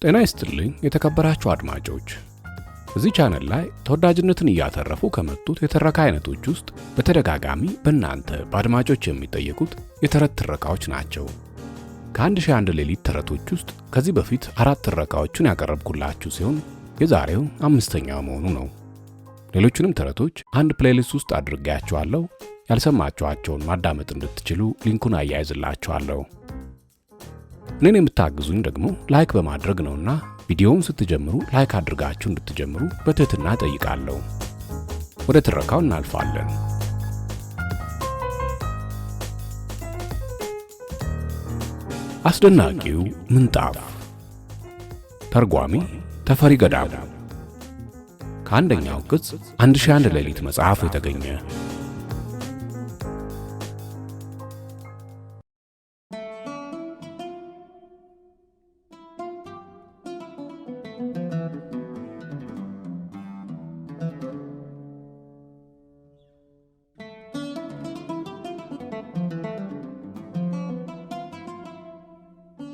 ጤና ይስጥልኝ የተከበራችሁ አድማጮች። እዚህ ቻናል ላይ ተወዳጅነትን እያተረፉ ከመጡት የተረካ አይነቶች ውስጥ በተደጋጋሚ በእናንተ በአድማጮች የሚጠየቁት የተረት ትረካዎች ናቸው። ከ1001 ሌሊት ተረቶች ውስጥ ከዚህ በፊት 4 ትረካዎችን ያቀረብኩላችሁ ሲሆን የዛሬው 5ኛው መሆኑ ነው። ሌሎቹንም ተረቶች አንድ ፕሌሊስት ውስጥ አድርጌያቸዋለሁ። ያልሰማችኋቸውን ማዳመጥ እንድትችሉ ሊንኩን አያይዝላችኋለሁ። እኔን የምታግዙኝ ደግሞ ላይክ በማድረግ ነውና ቪዲዮውን ስትጀምሩ ላይክ አድርጋችሁ እንድትጀምሩ በትህትና ጠይቃለሁ። ወደ ትረካው እናልፋለን። አስደናቂው ምንጣፍ። ተርጓሚ ተፈሪ ገዳሙ። ከአንደኛው ቅጽ 1001 ሌሊት መጽሐፍ የተገኘ።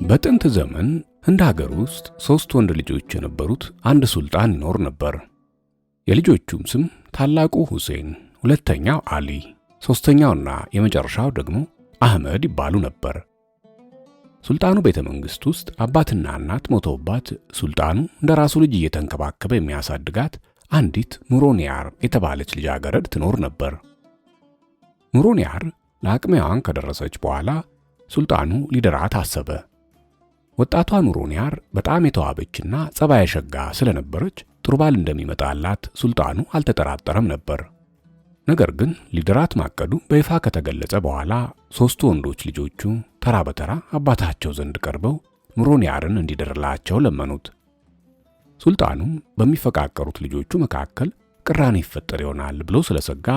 በጥንት ዘመን እንደ ሀገር ውስጥ 3 ወንድ ልጆች የነበሩት አንድ ሱልጣን ይኖር ነበር። የልጆቹም ስም ታላቁ ሁሴን፣ ሁለተኛው አሊ፣ ሶስተኛውና የመጨረሻው ደግሞ አህመድ ይባሉ ነበር። ሱልጣኑ ቤተ መንግስት ውስጥ አባትና እናት ሞተውባት ሱልጣኑ እንደ ራሱ ልጅ እየተንከባከበ የሚያሳድጋት አንዲት ኑሮኒያር የተባለች ልጃገረድ ትኖር ነበር። ኑሮኒያር ለአቅመ ሔዋን ከደረሰች በኋላ ሱልጣኑ ሊድራት አሰበ። ወጣቷ ኑሮኒያር በጣም የተዋበችና ጸባየ ሸጋ ስለነበረች ጥሩ ባል እንደሚመጣላት ሱልጣኑ አልተጠራጠረም ነበር። ነገር ግን ሊድራት ማቀዱ በይፋ ከተገለጸ በኋላ 3 ወንዶች ልጆቹ ተራ በተራ አባታቸው ዘንድ ቀርበው ኑሮኒያርን እንዲድርላቸው ለመኑት። ሱልጣኑም በሚፈቃቀሩት ልጆቹ መካከል ቅራኔ ይፈጠር ይሆናል ብሎ ስለሰጋ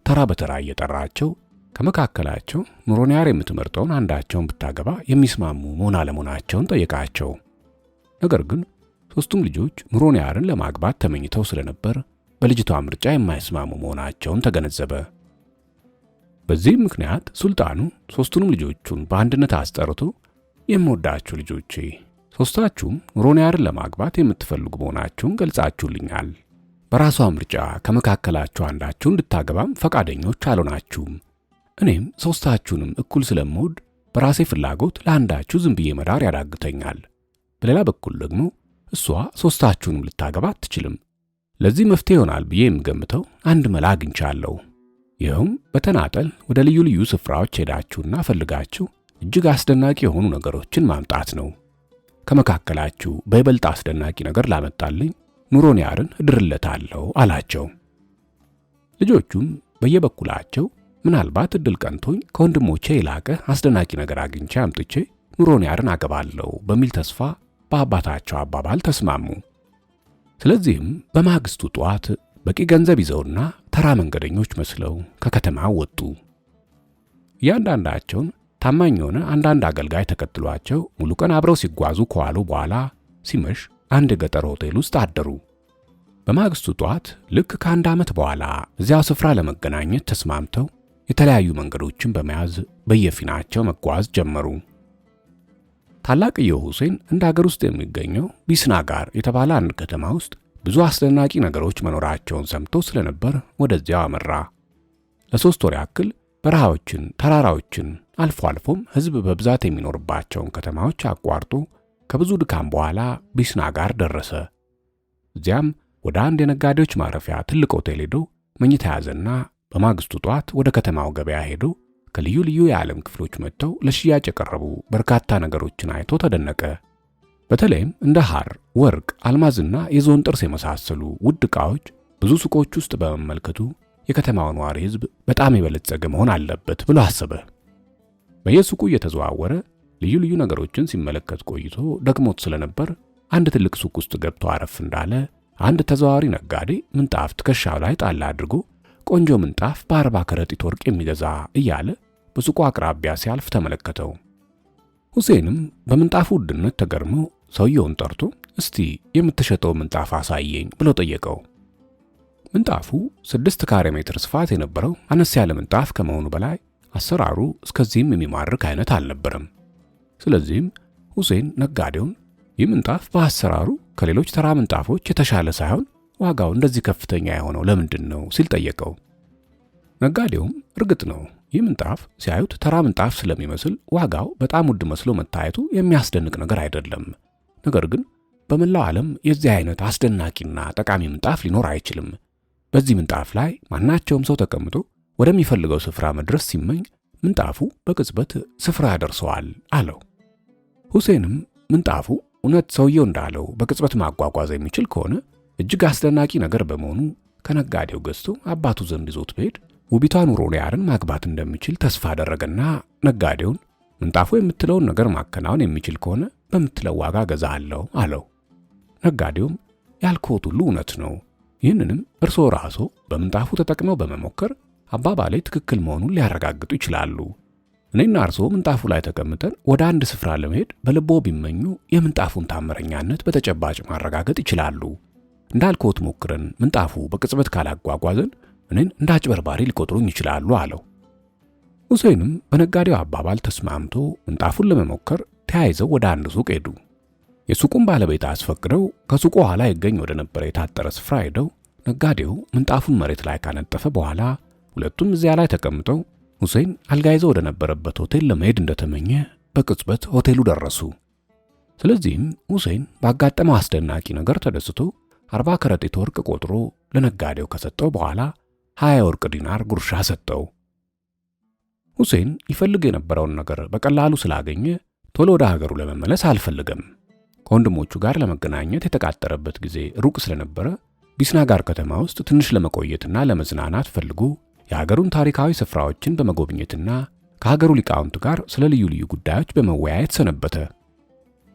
ተራ በተራ እየጠራቸው ከመካከላቸው ኑሮኒያር የምትመርጠውን አንዳቸውን ብታገባ የሚስማሙ መሆን አለመሆናቸውን ጠየቃቸው። ነገር ግን 3ቱም ልጆች ኑሮኒያርን ለማግባት ተመኝተው ስለነበር በልጅቷ ምርጫ የማይስማሙ መሆናቸውን ተገነዘበ። በዚህም ምክንያት ሱልጣኑ 3ቱንም ልጆቹን በአንድነት አስጠርቶ የምወዳችሁ ልጆቼ፣ 3ታችሁም ኑሮኒያርን ለማግባት የምትፈልጉ መሆናችሁን ገልጻችሁልኛል። በራሷ ምርጫ ከመካከላችሁ አንዳችሁ እንድታገባም ፈቃደኞች አልሆናችሁም። እኔም 3ታችሁንም እኩል ስለምወድ በራሴ ፍላጎት ለአንዳችሁ ዝም ብዬ መዳር ያዳግተኛል። በሌላ በኩል ደግሞ እሷ 3ታችሁንም ልታገባ አትችልም። ለዚህ መፍትሄ ይሆናል ብዬ የምገምተው አንድ መላ አግኝቻለሁ። ይኸውም በተናጠል ወደ ልዩ ልዩ ስፍራዎች ሄዳችሁና ፈልጋችሁ እጅግ አስደናቂ የሆኑ ነገሮችን ማምጣት ነው። ከመካከላችሁ በይበልጥ አስደናቂ ነገር ላመጣልኝ ኑሮኒያርን እድርለታለሁ አላቸው። ልጆቹም በየበኩላቸው ምናልባት እድል ቀንቶኝ ከወንድሞቼ የላቀ አስደናቂ ነገር አግኝቼ አምጥቼ ኑሮኒያርን አገባለሁ በሚል ተስፋ በአባታቸው አባባል ተስማሙ። ስለዚህም በማግስቱ ጧት በቂ ገንዘብ ይዘውና ተራ መንገደኞች መስለው ከከተማው ወጡ። እያንዳንዳቸውን ታማኝ የሆነ አንዳንድ አገልጋይ ተከትሏቸው ሙሉ ቀን አብረው ሲጓዙ ከዋሉ በኋላ ሲመሽ አንድ የገጠር ሆቴል ውስጥ አደሩ። በማግስቱ ጧት ልክ ከ1 ዓመት በኋላ እዚያው ስፍራ ለመገናኘት ተስማምተው የተለያዩ መንገዶችን በመያዝ በየፊናቸው መጓዝ ጀመሩ። ታላቅየው ሁሴን እንደ ሀገር ውስጥ የሚገኘው ቢስናጋር የተባለ አንድ ከተማ ውስጥ ብዙ አስደናቂ ነገሮች መኖራቸውን ሰምቶ ስለነበር ወደዚያው አመራ። ለ3 ወር ያክል በረሃዎችን፣ ተራራዎችን አልፎ አልፎም ሕዝብ በብዛት የሚኖርባቸውን ከተማዎች አቋርጦ ከብዙ ድካም በኋላ ቢስናጋር ደረሰ። እዚያም ወደ አንድ የነጋዴዎች ማረፊያ ትልቅ ሆቴል ሄዶ መኝታ ያዘና በማግስቱ ጧት ወደ ከተማው ገበያ ሄዶ ከልዩ ልዩ የዓለም ክፍሎች መጥተው ለሽያጭ የቀረቡ በርካታ ነገሮችን አይቶ ተደነቀ። በተለይም እንደ ሐር፣ ወርቅ፣ አልማዝና የዝሆን ጥርስ የመሳሰሉ ውድ ዕቃዎች ብዙ ሱቆች ውስጥ በመመልከቱ የከተማው ነዋሪ ሕዝብ በጣም የበለጸገ መሆን አለበት ብሎ አሰበ። በየሱቁ እየተዘዋወረ ልዩ ልዩ ነገሮችን ሲመለከት ቆይቶ ደክሞት ስለነበር አንድ ትልቅ ሱቅ ውስጥ ገብቶ አረፍ እንዳለ አንድ ተዘዋዋሪ ነጋዴ ምንጣፍ ትከሻው ላይ ጣል አድርጎ ቆንጆ ምንጣፍ በ40 ከረጢት ወርቅ የሚገዛ እያለ በሱቁ አቅራቢያ ሲያልፍ ተመለከተው። ሁሴንም በምንጣፉ ውድነት ተገርሞ ሰውየውን ጠርቶ እስቲ የምትሸጠው ምንጣፍ አሳየኝ ብሎ ጠየቀው። ምንጣፉ 6 ካሬ ሜትር ስፋት የነበረው አነስ ያለ ምንጣፍ ከመሆኑ በላይ አሰራሩ እስከዚህም የሚማርክ አይነት አልነበረም። ስለዚህም ሁሴን ነጋዴውን ይህ ምንጣፍ በአሰራሩ ከሌሎች ተራ ምንጣፎች የተሻለ ሳይሆን ዋጋው እንደዚህ ከፍተኛ የሆነው ለምንድን ነው ሲል ጠየቀው። ነጋዴውም እርግጥ ነው ይህ ምንጣፍ ሲያዩት ተራ ምንጣፍ ስለሚመስል ዋጋው በጣም ውድ መስሎ መታየቱ የሚያስደንቅ ነገር አይደለም። ነገር ግን በመላው ዓለም የዚህ አይነት አስደናቂና ጠቃሚ ምንጣፍ ሊኖር አይችልም። በዚህ ምንጣፍ ላይ ማናቸውም ሰው ተቀምጦ ወደሚፈልገው ስፍራ መድረስ ሲመኝ ምንጣፉ በቅጽበት ስፍራ ያደርሰዋል አለው። ሁሴንም ምንጣፉ እውነት ሰውየው እንዳለው በቅጽበት ማጓጓዝ የሚችል ከሆነ እጅግ አስደናቂ ነገር በመሆኑ ከነጋዴው ገዝቶ አባቱ ዘንድ ይዞት በሄድ ውቢቷን ኑሮንያርን ማግባት እንደሚችል ተስፋ አደረገና ነጋዴውን ምንጣፉ የምትለውን ነገር ማከናወን የሚችል ከሆነ በምትለው ዋጋ ገዛለሁ አለው። ነጋዴውም ያልኩት ሁሉ እውነት ነው፣ ይህንንም እርስዎ ራስዎ በምንጣፉ ተጠቅመው በመሞከር አባባሌ ትክክል መሆኑን ሊያረጋግጡ ይችላሉ። እኔና እርስዎ ምንጣፉ ላይ ተቀምጠን ወደ አንድ ስፍራ ለመሄድ በልቦ ቢመኙ የምንጣፉን ታምረኛነት በተጨባጭ ማረጋገጥ ይችላሉ። እንዳልኩት ሞክረን ምንጣፉ በቅጽበት ካላጓጓዘን እኔን እንደ አጭበርባሪ ሊቆጥሩኝ ይችላሉ አለው። ሁሴንም በነጋዴው አባባል ተስማምቶ ምንጣፉን ለመሞከር ተያይዘው ወደ አንድ ሱቅ ሄዱ። የሱቁን ባለቤት አስፈቅደው ከሱቁ ኋላ ይገኝ ወደ ነበረ የታጠረ ስፍራ ሄደው ነጋዴው ምንጣፉን መሬት ላይ ካነጠፈ በኋላ ሁለቱም እዚያ ላይ ተቀምጠው ሁሴን አልጋ ይዘው ወደ ነበረበት ሆቴል ለመሄድ እንደተመኘ በቅጽበት ሆቴሉ ደረሱ። ስለዚህም ሁሴን ባጋጠመው አስደናቂ ነገር ተደስቶ 40 ከረጢት ወርቅ ቆጥሮ ለነጋዴው ከሰጠው በኋላ 20 የወርቅ ዲናር ጉርሻ ሰጠው። ሁሴን ይፈልግ የነበረውን ነገር በቀላሉ ስላገኘ ቶሎ ወደ ሀገሩ ለመመለስ አልፈልገም። ከወንድሞቹ ጋር ለመገናኘት የተቃጠረበት ጊዜ ሩቅ ስለነበረ ቢስናጋር ከተማ ውስጥ ትንሽ ለመቆየትና ለመዝናናት ፈልጎ የሀገሩን ታሪካዊ ስፍራዎችን በመጎብኘትና ከሀገሩ ሊቃውንት ጋር ስለ ልዩ ልዩ ጉዳዮች በመወያየት ሰነበተ።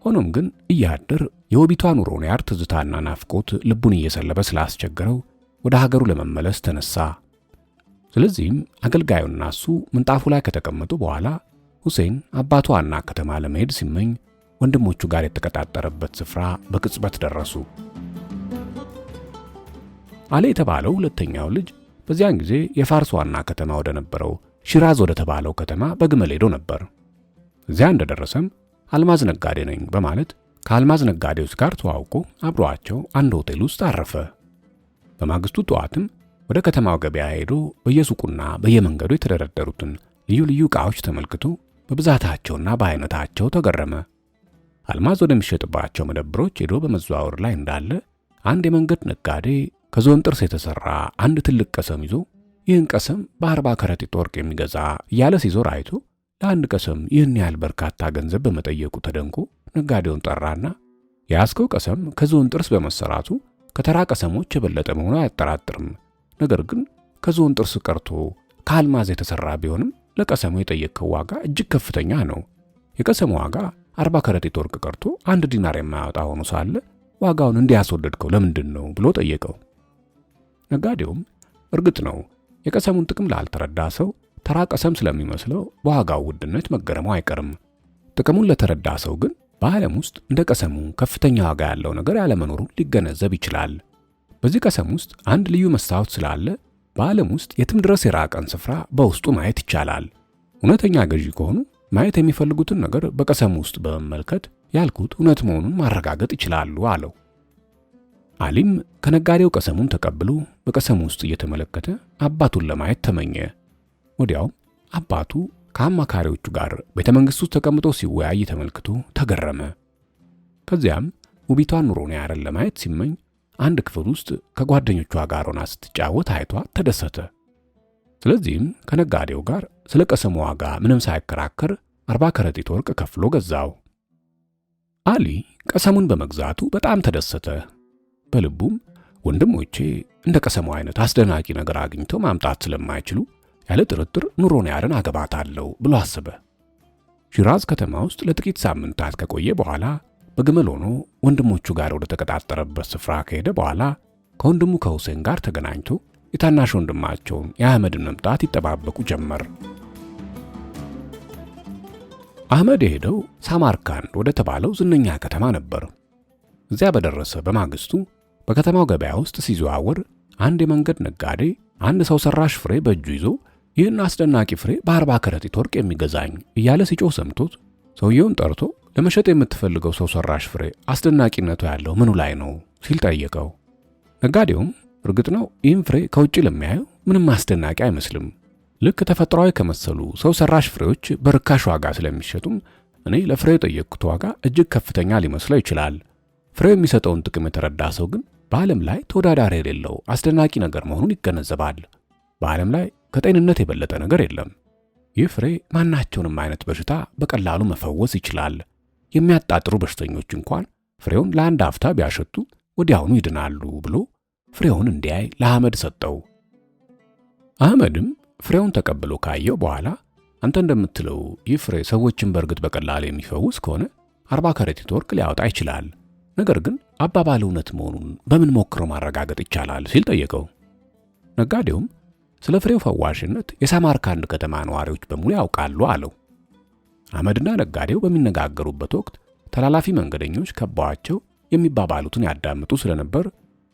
ሆኖም ግን እያደር የውቢቷ ኑሮንያር ትዝታና ናፍቆት ልቡን እየሰለበ ስላስቸገረው ወደ ሀገሩ ለመመለስ ተነሳ። ስለዚህም አገልጋዩና እሱ ምንጣፉ ላይ ከተቀመጡ በኋላ ሁሴን አባቱ ዋና ከተማ ለመሄድ ሲመኝ ወንድሞቹ ጋር የተቀጣጠረበት ስፍራ በቅጽበት ደረሱ። አሊ የተባለው ሁለተኛው ልጅ በዚያን ጊዜ የፋርስ ዋና ከተማ ወደ ነበረው ሺራዝ ወደ ተባለው ከተማ በግመል ሄዶ ነበር። እዚያ እንደደረሰም አልማዝ ነጋዴ ነኝ በማለት ከአልማዝ ነጋዴዎች ጋር ተዋውቆ አብሯቸው አንድ ሆቴል ውስጥ አረፈ። በማግስቱ ጠዋትም ወደ ከተማው ገበያ ሄዶ በየሱቁና በየመንገዱ የተደረደሩትን ልዩ ልዩ ዕቃዎች ተመልክቶ በብዛታቸውና በአይነታቸው ተገረመ። አልማዝ ወደሚሸጥባቸው መደብሮች ሄዶ በመዘዋወር ላይ እንዳለ አንድ የመንገድ ነጋዴ ከዝሆን ጥርስ የተሰራ አንድ ትልቅ ቀሰም ይዞ ይህን ቀሰም በ40 ከረጢት ወርቅ የሚገዛ እያለ ሲዞር አይቶ ለአንድ ቀሰም ይህን ያህል በርካታ ገንዘብ በመጠየቁ ተደንቆ ነጋዴውን ጠራና የያዝከው ቀሰም ከዝሆን ጥርስ በመሰራቱ ከተራ ቀሰሞች የበለጠ መሆኑ አያጠራጥርም። ነገር ግን ከዝሆን ጥርስ ቀርቶ ከአልማዝ የተሰራ ቢሆንም ለቀሰሙ የጠየቀው ዋጋ እጅግ ከፍተኛ ነው። የቀሰሙ ዋጋ 40 ከረጢት ወርቅ ቀርቶ 1 ዲናር የማያወጣ ሆኖ ሳለ ዋጋውን እንዲያስወደድከው ለምንድን ነው ብሎ ጠየቀው። ነጋዴውም እርግጥ ነው የቀሰሙን ጥቅም ላልተረዳ ሰው ተራ ቀሰም ስለሚመስለው በዋጋው ውድነት መገረሙ አይቀርም። ጥቅሙን ለተረዳ ሰው ግን በዓለም ውስጥ እንደ ቀሰሙ ከፍተኛ ዋጋ ያለው ነገር ያለመኖሩን ሊገነዘብ ይችላል። በዚህ ቀሰም ውስጥ አንድ ልዩ መስታወት ስላለ በዓለም ውስጥ የትም ድረስ የራቀን ስፍራ በውስጡ ማየት ይቻላል። እውነተኛ ገዢ ከሆኑ ማየት የሚፈልጉትን ነገር በቀሰሙ ውስጥ በመመልከት ያልኩት እውነት መሆኑን ማረጋገጥ ይችላሉ አለው። አሊም ከነጋዴው ቀሰሙን ተቀብሎ በቀሰሙ ውስጥ እየተመለከተ አባቱን ለማየት ተመኘ። ወዲያውም አባቱ ከአማካሪዎቹ ጋር ቤተመንግስት ውስጥ ተቀምጦ ሲወያይ ተመልክቶ ተገረመ። ከዚያም ውቢቷን ኑሮንያርን ለማየት ሲመኝ አንድ ክፍል ውስጥ ከጓደኞቿ ጋር ሆና ስትጫወት አይቷ ተደሰተ። ስለዚህም ከነጋዴው ጋር ስለ ቀሰሙ ዋጋ ምንም ሳይከራከር 40 ከረጢት ወርቅ ከፍሎ ገዛው። አሊ ቀሰሙን በመግዛቱ በጣም ተደሰተ። በልቡም ወንድሞቼ እንደ ቀሰሙ አይነት አስደናቂ ነገር አግኝተው ማምጣት ስለማይችሉ ያለ ጥርጥር ኑሮንያርን አገባታለሁ ብሎ አሰበ። ሺራዝ ከተማ ውስጥ ለጥቂት ሳምንታት ከቆየ በኋላ በግመል ሆኖ ወንድሞቹ ጋር ወደ ተቀጣጠረበት ስፍራ ከሄደ በኋላ ከወንድሙ ከሁሴን ጋር ተገናኝቶ የታናሽ ወንድማቸውን የአህመድን መምጣት ይጠባበቁ ጀመር። አህመድ የሄደው ሳማርካንድ ወደ ተባለው ዝነኛ ከተማ ነበር። እዚያ በደረሰ በማግስቱ በከተማው ገበያ ውስጥ ሲዘዋወር አንድ የመንገድ ነጋዴ አንድ ሰው ሰራሽ ፍሬ በእጁ ይዞ ይህን አስደናቂ ፍሬ በ40 ከረጢት ወርቅ የሚገዛኝ እያለ ሲጮህ ሰምቶት ሰውየውን ጠርቶ ለመሸጥ የምትፈልገው ሰው ሰራሽ ፍሬ አስደናቂነቱ ያለው ምኑ ላይ ነው ሲል ጠየቀው። ነጋዴውም እርግጥ ነው ይህም ፍሬ ከውጭ ለሚያየው ምንም አስደናቂ አይመስልም። ልክ ተፈጥሯዊ ከመሰሉ ሰው ሰራሽ ፍሬዎች በርካሽ ዋጋ ስለሚሸጡም እኔ ለፍሬው የጠየቅኩት ዋጋ እጅግ ከፍተኛ ሊመስለው ይችላል። ፍሬው የሚሰጠውን ጥቅም የተረዳ ሰው ግን በዓለም ላይ ተወዳዳሪ የሌለው አስደናቂ ነገር መሆኑን ይገነዘባል። በዓለም ላይ ከጤንነት የበለጠ ነገር የለም። ይህ ፍሬ ማናቸውንም አይነት በሽታ በቀላሉ መፈወስ ይችላል። የሚያጣጥሩ በሽተኞች እንኳን ፍሬውን ለአንድ አፍታ ቢያሸቱ ወዲያውኑ ይድናሉ ብሎ ፍሬውን እንዲያይ ለአህመድ ሰጠው። አህመድም ፍሬውን ተቀብሎ ካየው በኋላ አንተ እንደምትለው ይህ ፍሬ ሰዎችን በእርግጥ በቀላሉ የሚፈውስ ከሆነ 40 ከረጢት ወርቅ ሊያወጣ ይችላል። ነገር ግን አባባል እውነት መሆኑን በምን ሞክሮ ማረጋገጥ ይቻላል ሲል ጠየቀው። ነጋዴውም ስለ ፍሬው ፈዋሽነት የሳማርካንድ ከተማ ነዋሪዎች በሙሉ ያውቃሉ አለው። አህመድና ነጋዴው በሚነጋገሩበት ወቅት ተላላፊ መንገደኞች ከበዋቸው የሚባባሉትን ያዳምጡ ስለነበር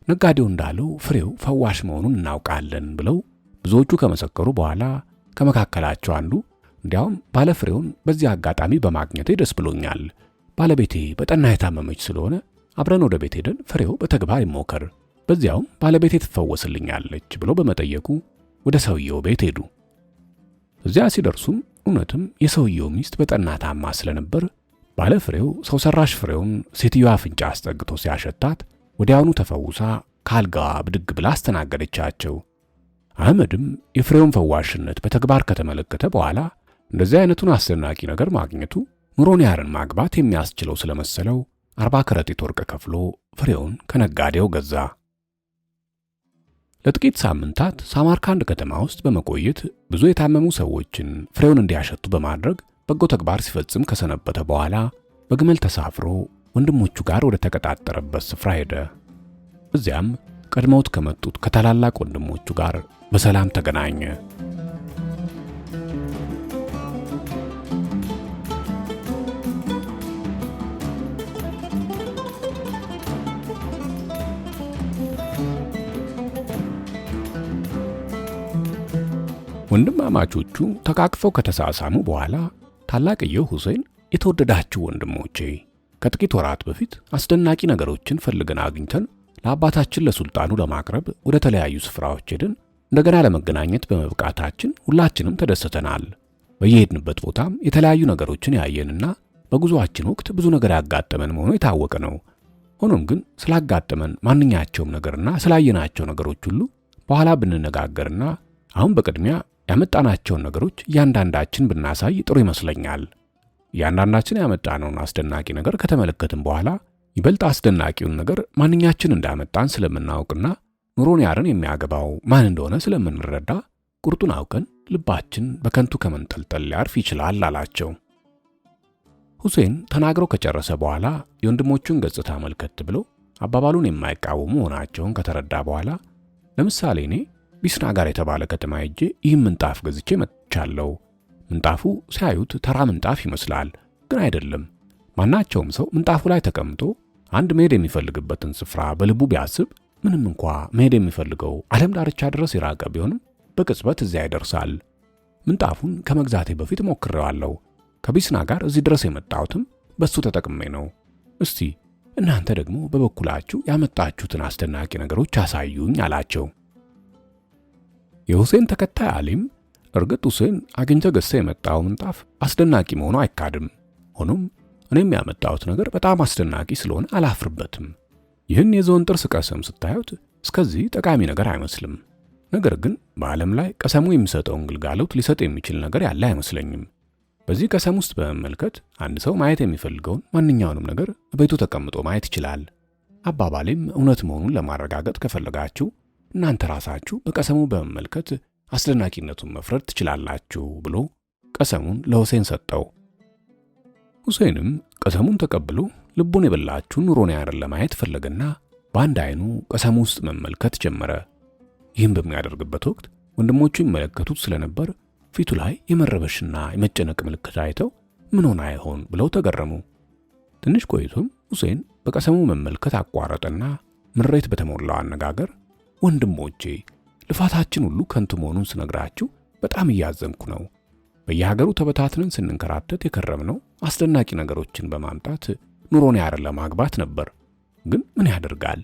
ነጋዴው እንዳለው ፍሬው ፈዋሽ መሆኑን እናውቃለን ብለው ብዙዎቹ ከመሰከሩ በኋላ ከመካከላቸው አንዱ እንዲያውም ባለፍሬውን በዚህ አጋጣሚ በማግኘቴ ደስ ብሎኛል። ባለቤቴ በጠና የታመመች ስለሆነ አብረን ወደ ቤት ሄደን ፍሬው በተግባር ይሞከር፣ በዚያውም ባለቤቴ ትፈወስልኛለች ብሎ በመጠየቁ ወደ ሰውየው ቤት ሄዱ። እዚያ ሲደርሱም እውነትም የሰውየው ሚስት በጠና ታማ ስለነበር ባለፍሬው ሰው ሰራሽ ፍሬውን ሴትዮዋ አፍንጫ አስጠግቶ ሲያሸታት ወዲያውኑ ተፈውሳ ካልጋዋ ብድግ ብላ አስተናገደቻቸው። አህመድም የፍሬውን ፈዋሽነት በተግባር ከተመለከተ በኋላ እንደዚህ አይነቱን አስደናቂ ነገር ማግኘቱ ኑሮንያርን ማግባት የሚያስችለው ስለመሰለው 40 ከረጢት ወርቅ ከፍሎ ፍሬውን ከነጋዴው ገዛ። ለጥቂት ሳምንታት ሳማርካንድ ከተማ ውስጥ በመቆየት ብዙ የታመሙ ሰዎችን ፍሬውን እንዲያሸቱ በማድረግ በጎ ተግባር ሲፈጽም ከሰነበተ በኋላ በግመል ተሳፍሮ ወንድሞቹ ጋር ወደ ተቀጣጠረበት ስፍራ ሄደ። እዚያም ቀድመውት ከመጡት ከታላላቅ ወንድሞቹ ጋር በሰላም ተገናኘ። ወንድማማቾቹ ተቃቅፈው ከተሳሳሙ በኋላ ታላቅየው ሁሴን የተወደዳችሁ ወንድሞቼ፣ ከጥቂት ወራት በፊት አስደናቂ ነገሮችን ፈልገን አግኝተን ለአባታችን ለሱልጣኑ ለማቅረብ ወደ ተለያዩ ስፍራዎች ሄደን እንደገና ለመገናኘት በመብቃታችን ሁላችንም ተደስተናል። በየሄድንበት ቦታም የተለያዩ ነገሮችን ያየንና በጉዞአችን ወቅት ብዙ ነገር ያጋጠመን መሆኑ የታወቀ ነው። ሆኖም ግን ስላጋጠመን ማንኛቸውም ነገርና ስላየናቸው ነገሮች ሁሉ በኋላ ብንነጋገርና አሁን በቅድሚያ ያመጣናቸውን ነገሮች እያንዳንዳችን ብናሳይ ጥሩ ይመስለኛል። እያንዳንዳችን ያመጣነውን አስደናቂ ነገር ከተመለከትን በኋላ ይበልጥ አስደናቂውን ነገር ማንኛችን እንዳመጣን ስለምናውቅና ኑሮንያርን የሚያገባው ማን እንደሆነ ስለምንረዳ ቁርጡን አውቀን ልባችን በከንቱ ከመንጠልጠል ሊያርፍ ይችላል አላቸው። ሁሴን ተናግሮ ከጨረሰ በኋላ የወንድሞቹን ገጽታ መልከት ብሎ አባባሉን የማይቃወሙ መሆናቸውን ከተረዳ በኋላ ለምሳሌ እኔ ቢስና ጋር የተባለ ከተማ ሄጄ ይህን ምንጣፍ ገዝቼ መጥቻለሁ። ምንጣፉ ሲያዩት ተራ ምንጣፍ ይመስላል፣ ግን አይደለም። ማናቸውም ሰው ምንጣፉ ላይ ተቀምጦ አንድ መሄድ የሚፈልግበትን ስፍራ በልቡ ቢያስብ ምንም እንኳ መሄድ የሚፈልገው ዓለም ዳርቻ ድረስ የራቀ ቢሆንም በቅጽበት እዚያ ይደርሳል። ምንጣፉን ከመግዛቴ በፊት ሞክሬዋለሁ። ከቢስና ጋር እዚህ ድረስ የመጣሁትም በሱ ተጠቅሜ ነው። እስቲ እናንተ ደግሞ በበኩላችሁ ያመጣችሁትን አስደናቂ ነገሮች አሳዩኝ አላቸው። የሁሴን ተከታይ አሊም እርግጥ ሁሴን አግኝቶ ገዝቶ የመጣው ምንጣፍ አስደናቂ መሆኑ አይካድም። ሆኖም እኔም ያመጣሁት ነገር በጣም አስደናቂ ስለሆነ አላፍርበትም። ይህን የዝሆን ጥርስ ቀሰም ስታዩት እስከዚህ ጠቃሚ ነገር አይመስልም። ነገር ግን በዓለም ላይ ቀሰሙ የሚሰጠውን ግልጋሎት ሊሰጥ የሚችል ነገር ያለ አይመስለኝም። በዚህ ቀሰም ውስጥ በመመልከት አንድ ሰው ማየት የሚፈልገውን ማንኛውንም ነገር በቤቱ ተቀምጦ ማየት ይችላል። አባባሌም እውነት መሆኑን ለማረጋገጥ ከፈለጋችሁ እናንተ ራሳችሁ በቀሰሙ በመመልከት አስደናቂነቱን መፍረድ ትችላላችሁ ብሎ ቀሰሙን ለሁሴን ሰጠው። ሁሴንም ቀሰሙን ተቀብሎ ልቡን የበላችውን ኑሮንያርን ለማየት ፈለገና በአንድ አይኑ ቀሰሙ ውስጥ መመልከት ጀመረ። ይህም በሚያደርግበት ወቅት ወንድሞቹ ይመለከቱት ስለነበር ፊቱ ላይ የመረበሽና የመጨነቅ ምልክት አይተው ምን ሆነ አይሆን ብለው ተገረሙ። ትንሽ ቆይቶም ሁሴን በቀሰሙ መመልከት አቋረጠና ምሬት በተሞላው አነጋገር ወንድሞቼ፣ ልፋታችን ሁሉ ከንቱ መሆኑን ስነግራችሁ በጣም እያዘንኩ ነው። በየሀገሩ ተበታትነን ስንንከራተት የከረምነው አስደናቂ ነገሮችን በማምጣት ኑሮንያርን ለማግባት ነበር። ግን ምን ያደርጋል፣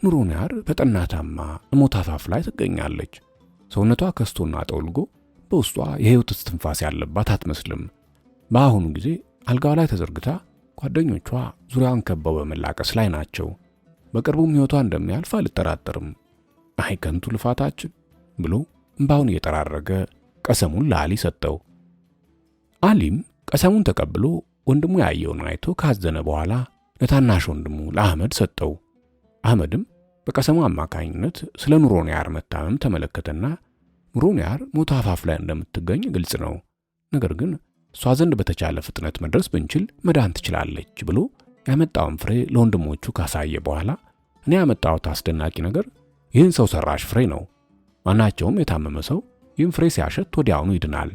ኑሮንያር በጠና ታማ ሞት አፋፍ ላይ ትገኛለች። ሰውነቷ ከስቶና ጠውልጎ በውስጧ የሕይወት እስትንፋስ ያለባት አትመስልም። በአሁኑ ጊዜ አልጋዋ ላይ ተዘርግታ ጓደኞቿ ዙሪያዋን ከበው በመላቀስ ላይ ናቸው። በቅርቡም ሕይወቷ እንደሚያልፍ አልጠራጠርም። አይ ከንቱ ልፋታችን ብሎ እምባውን እየጠራረገ ቀሰሙን ለአሊ ሰጠው። አሊም ቀሰሙን ተቀብሎ ወንድሙ ያየውን አይቶ ካዘነ በኋላ ለታናሽ ወንድሙ ለአህመድ ሰጠው። አህመድም በቀሰሙ አማካኝነት ስለ ኑሮንያር መታመም ተመለከተና ኑሮንያር ሞት አፋፍ ላይ እንደምትገኝ ግልጽ ነው፣ ነገር ግን እሷ ዘንድ በተቻለ ፍጥነት መድረስ ብንችል መዳን ትችላለች ብሎ ያመጣውን ፍሬ ለወንድሞቹ ካሳየ በኋላ እኔ ያመጣሁት አስደናቂ ነገር ይህን ሰው ሰራሽ ፍሬ ነው። ማናቸውም የታመመ ሰው ይህን ፍሬ ሲያሸት ወዲያውኑ ይድናል።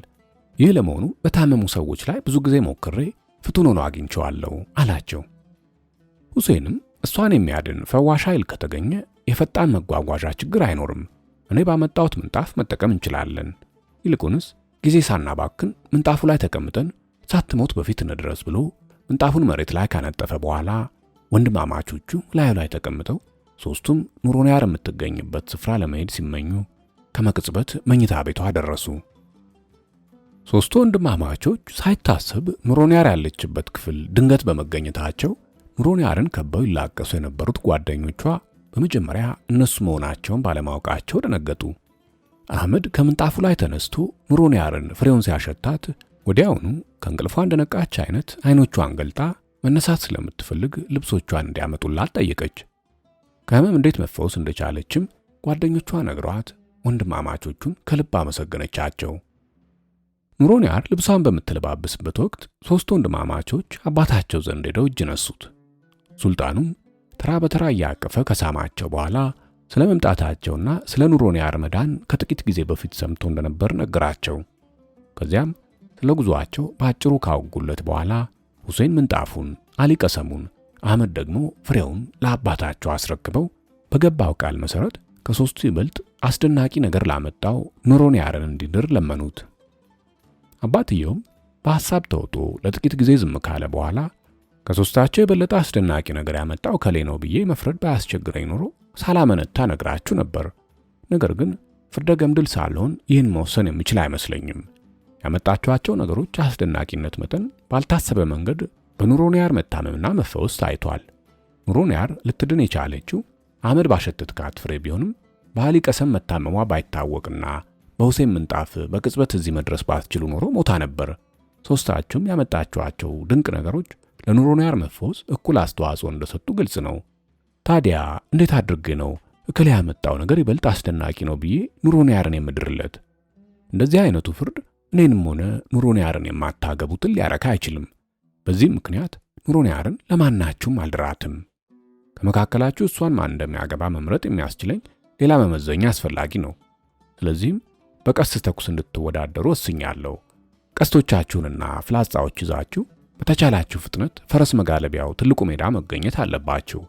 ይህ ለመሆኑ በታመሙ ሰዎች ላይ ብዙ ጊዜ ሞክሬ ፍቱን ሆኖ አግኝቼዋለሁ አላቸው። ሁሴንም እሷን የሚያድን ፈዋሽ ኃይል ከተገኘ የፈጣን መጓጓዣ ችግር አይኖርም። እኔ ባመጣሁት ምንጣፍ መጠቀም እንችላለን። ይልቁንስ ጊዜ ሳናባክን ምንጣፉ ላይ ተቀምጠን ሳትሞት በፊት እንድረስ ብሎ ምንጣፉን መሬት ላይ ካነጠፈ በኋላ ወንድማማቾቹ ላዩ ላይ ተቀምጠው ሶስቱም ኑሮንያር የምትገኝበት ስፍራ ለመሄድ ሲመኙ ከመቅጽበት መኝታ ቤቷ ደረሱ። ሶስቱ ወንድማማቾች ሳይታሰብ ኑሮንያር ያለችበት ክፍል ድንገት በመገኘታቸው ኑሮንያርን ከበው ይላቀሱ የነበሩት ጓደኞቿ በመጀመሪያ እነሱ መሆናቸውን ባለማወቃቸው ደነገጡ። አህመድ ከምንጣፉ ላይ ተነስቶ ኑሮንያርን ፍሬውን ሲያሸታት ወዲያውኑ ከእንቅልፏ እንደነቃች አይነት አይኖቿን ገልጣ መነሳት ስለምትፈልግ ልብሶቿን እንዲያመጡላት ጠየቀች። ከህመም እንዴት መፈወስ እንደቻለችም ጓደኞቿ ነግሯት ወንድማማቾቹን ከልብ አመሰገነቻቸው። ኑሮንያር ልብሷን በምትለባብስበት ወቅት ሶስቱ ወንድማማቾች አባታቸው ዘንድ ሄደው እጅ ነሱት። ሱልጣኑም ተራ በተራ እያቀፈ ከሳማቸው በኋላ ስለ መምጣታቸውና ስለ ኑሮንያር መዳን ከጥቂት ጊዜ በፊት ሰምቶ እንደነበር ነገራቸው። ከዚያም ስለ ጉዟቸው በአጭሩ ካወጉለት በኋላ ሁሴን ምንጣፉን፣ አሊ ቀሰሙን፣ አህመድ ደግሞ ፍሬውን ለአባታቸው አስረክበው በገባው ቃል መሰረት ከሶስቱ ይበልጥ አስደናቂ ነገር ላመጣው ኑሮንያርን እንዲድር ለመኑት። አባትየውም በሐሳብ ተውጦ ለጥቂት ጊዜ ዝም ካለ በኋላ ከሶስታቸው የበለጠ አስደናቂ ነገር ያመጣው ከሌ ነው ብዬ መፍረድ ባያስቸግረኝ ኖሮ ሳላመነታ ነግራችሁ ነበር። ነገር ግን ፍርደ ገምድል ሳልሆን ይህን መወሰን የምችል አይመስለኝም። ያመጣችኋቸው ነገሮች አስደናቂነት መጠን ባልታሰበ መንገድ በኑሮንያር መታመምና መፈወስ ታይቷል። ኑሮንያር ልትድን የቻለችው አህመድ ባሸተትካት ፍሬ ቢሆንም በአሊ ቀሰም መታመሟ ባይታወቅና በሁሴን ምንጣፍ በቅጽበት እዚህ መድረስ ባትችሉ ኖሮ ሞታ ነበር። ሶስታችሁም ያመጣችኋቸው ድንቅ ነገሮች ለኑሮንያር መፈወስ እኩል አስተዋጽኦ እንደሰጡ ግልጽ ነው። ታዲያ እንዴት አድርጌ ነው እከሌ ያመጣው ነገር ይበልጥ አስደናቂ ነው ብዬ ኑሮንያርን የምድርለት? እንደዚህ አይነቱ ፍርድ እኔንም ሆነ ኑሮንያርን የማታገቡትን ሊያረካ አይችልም። በዚህ ምክንያት ኑሮንያርን ለማናችሁም አልድራትም። ከመካከላችሁ እሷን ማን እንደሚያገባ መምረጥ የሚያስችለኝ ሌላ መመዘኛ አስፈላጊ ነው። ስለዚህም በቀስት ተኩስ እንድትወዳደሩ ወስኛለሁ። ቀስቶቻችሁንና ፍላጻዎች ይዛችሁ በተቻላችሁ ፍጥነት ፈረስ መጋለቢያው ትልቁ ሜዳ መገኘት አለባችሁ።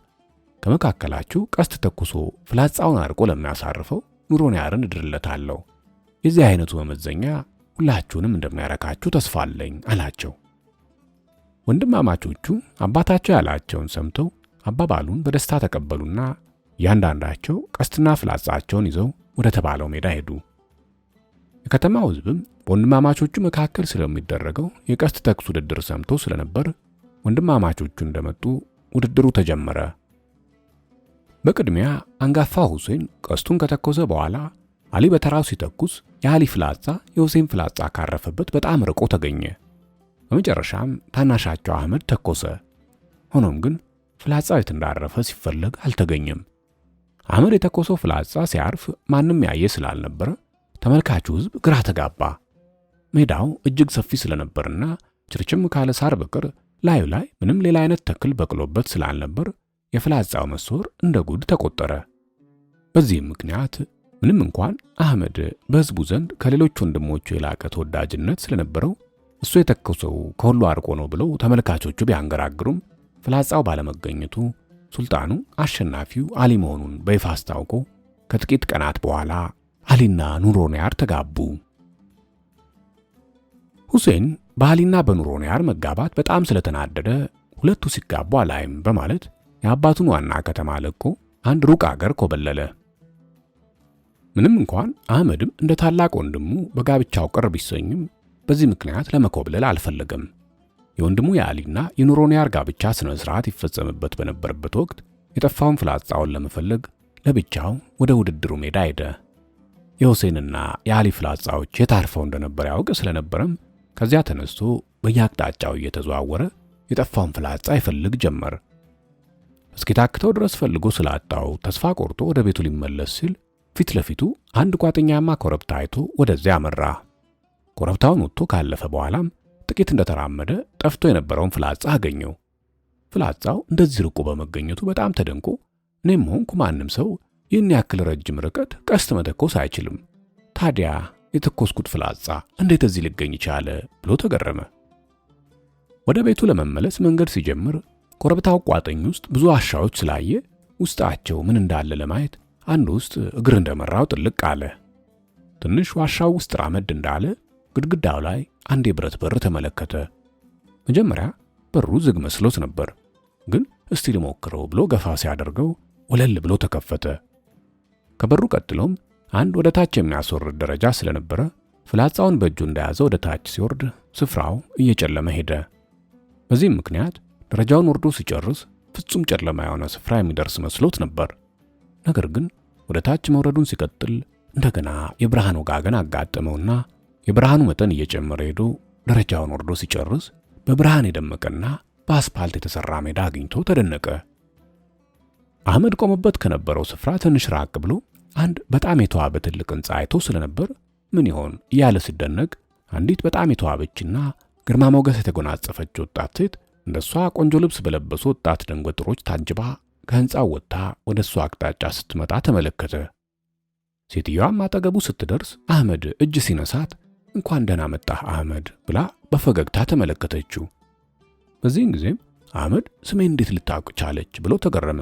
ከመካከላችሁ ቀስት ተኩሶ ፍላጻውን አርቆ ለሚያሳርፈው ኑሮንያርን እድርለታለሁ። የዚህ አይነቱ መመዘኛ ሁላችሁንም እንደሚያረካችሁ ተስፋ አለኝ አላቸው። ወንድማማቾቹ አባታቸው ያላቸውን ሰምተው አባባሉን በደስታ ተቀበሉና እያንዳንዳቸው ቀስትና ፍላጻቸውን ይዘው ወደ ተባለው ሜዳ ሄዱ። የከተማው ሕዝብም በወንድማማቾቹ መካከል ስለሚደረገው የቀስት ተኩስ ውድድር ሰምቶ ስለነበር ወንድማማቾቹ እንደመጡ ውድድሩ ተጀመረ። በቅድሚያ አንጋፋው ሁሴን ቀስቱን ከተኮሰ በኋላ አሊ በተራው ሲተኩስ የአሊ ፍላጻ የሁሴን ፍላጻ ካረፈበት በጣም ርቆ ተገኘ። በመጨረሻም ታናሻቸው አህመድ ተኮሰ። ሆኖም ግን ፍላጻው የት እንዳረፈ ሲፈለግ አልተገኘም። አህመድ የተኮሰው ፍላጻ ሲያርፍ ማንም ያየ ስላልነበረ ተመልካቹ ሕዝብ ግራ ተጋባ። ሜዳው እጅግ ሰፊ ስለነበርና ችርችም ካለ ሳር በቀር ላዩ ላይ ምንም ሌላ አይነት ተክል በቅሎበት ስላልነበር የፍላጻው መሶር እንደ ጉድ ተቆጠረ። በዚህም ምክንያት ምንም እንኳን አህመድ በሕዝቡ ዘንድ ከሌሎች ወንድሞቹ የላቀ ተወዳጅነት ስለነበረው እሱ የተኮሰው ከሁሉ አርቆ ነው ብለው ተመልካቾቹ ቢያንገራግሩም ፍላጻው ባለመገኘቱ ሱልጣኑ አሸናፊው አሊ መሆኑን በይፋ አስታውቆ ከጥቂት ቀናት በኋላ አሊና ኑሮንያር ተጋቡ። ሁሴን በአሊና በኑሮንያር መጋባት በጣም ስለተናደደ ሁለቱ ሲጋቡ አላይም በማለት የአባቱን ዋና ከተማ ለቆ አንድ ሩቅ አገር ኮበለለ። ምንም እንኳን አህመድም እንደ ታላቅ ወንድሙ በጋብቻው ቅር ቢሰኝም በዚህ ምክንያት ለመኮብለል አልፈለገም። የወንድሙ የአሊና የኑሮንያር ጋብቻ ስነ ስርዓት ይፈጸምበት በነበረበት ወቅት የጠፋውን ፍላጻውን ለመፈለግ ለብቻው ወደ ውድድሩ ሜዳ ሄደ። የሁሴንና የአሊ ፍላጻዎች የታርፈው እንደነበር ያውቅ ስለነበረም ከዚያ ተነስቶ በየአቅጣጫው እየተዘዋወረ የጠፋውን ፍላጻ ይፈልግ ጀመር። እስኪታክተው ድረስ ፈልጎ ስላጣው ተስፋ ቆርጦ ወደ ቤቱ ሊመለስ ሲል ፊት ለፊቱ አንድ ቋጥኛማ ኮረብታ አይቶ ወደዚያ አመራ። ኮረብታውን ወጥቶ ካለፈ በኋላም ጥቂት እንደተራመደ ጠፍቶ የነበረውን ፍላጻ አገኘው። ፍላጻው እንደዚህ ርቆ በመገኘቱ በጣም ተደንቆ እኔም ሆንኩ ማንም ሰው ይህን ያክል ረጅም ርቀት ቀስት መተኮስ አይችልም፣ ታዲያ የተኮስኩት ፍላጻ እንዴት እዚህ ሊገኝ ቻለ ብሎ ተገረመ። ወደ ቤቱ ለመመለስ መንገድ ሲጀምር ኮረብታው ቋጥኝ ውስጥ ብዙ ዋሻዎች ስላየ ውስጣቸው ምን እንዳለ ለማየት አንድ ውስጥ እግር እንደመራው ጥልቅ አለ። ትንሽ ዋሻው ውስጥ ራመድ እንዳለ ግድግዳው ላይ አንድ የብረት በር ተመለከተ። መጀመሪያ በሩ ዝግ መስሎት ነበር፣ ግን እስቲ ልሞክረው ብሎ ገፋ ሲያደርገው ወለል ብሎ ተከፈተ። ከበሩ ቀጥሎም አንድ ወደ ታች የሚያስወርድ ደረጃ ስለነበረ ፍላጻውን በእጁ እንደያዘ ወደ ታች ሲወርድ ስፍራው እየጨለመ ሄደ። በዚህም ምክንያት ደረጃውን ወርዶ ሲጨርስ ፍጹም ጨለማ የሆነ ስፍራ የሚደርስ መስሎት ነበር። ነገር ግን ወደ ታች መውረዱን ሲቀጥል እንደገና የብርሃን ወጋገን አጋጠመውና የብርሃኑ መጠን እየጨመረ ሄዶ ደረጃውን ወርዶ ሲጨርስ በብርሃን የደመቀና በአስፓልት የተሰራ ሜዳ አግኝቶ ተደነቀ። አህመድ ቆመበት ከነበረው ስፍራ ትንሽ ራቅ ብሎ አንድ በጣም የተዋበ ትልቅ ሕንጻ አይቶ ስለነበር ምን ይሆን እያለ ሲደነቅ አንዲት በጣም የተዋበችና ግርማ ሞገስ የተጎናጸፈች ወጣት ሴት እንደሷ ቆንጆ ልብስ በለበሱ ወጣት ደንገጥሮች ታጅባ ከሕንጻው ወጥታ ወደ እሱ አቅጣጫ ስትመጣ ተመለከተ። ሴትዮዋም አጠገቡ ስትደርስ አህመድ እጅ ሲነሳት እንኳን ደህና መጣህ አህመድ ብላ በፈገግታ ተመለከተችው። በዚህን ጊዜም አህመድ ስሜን እንዴት ልታውቅ ቻለች ብሎ ተገረመ።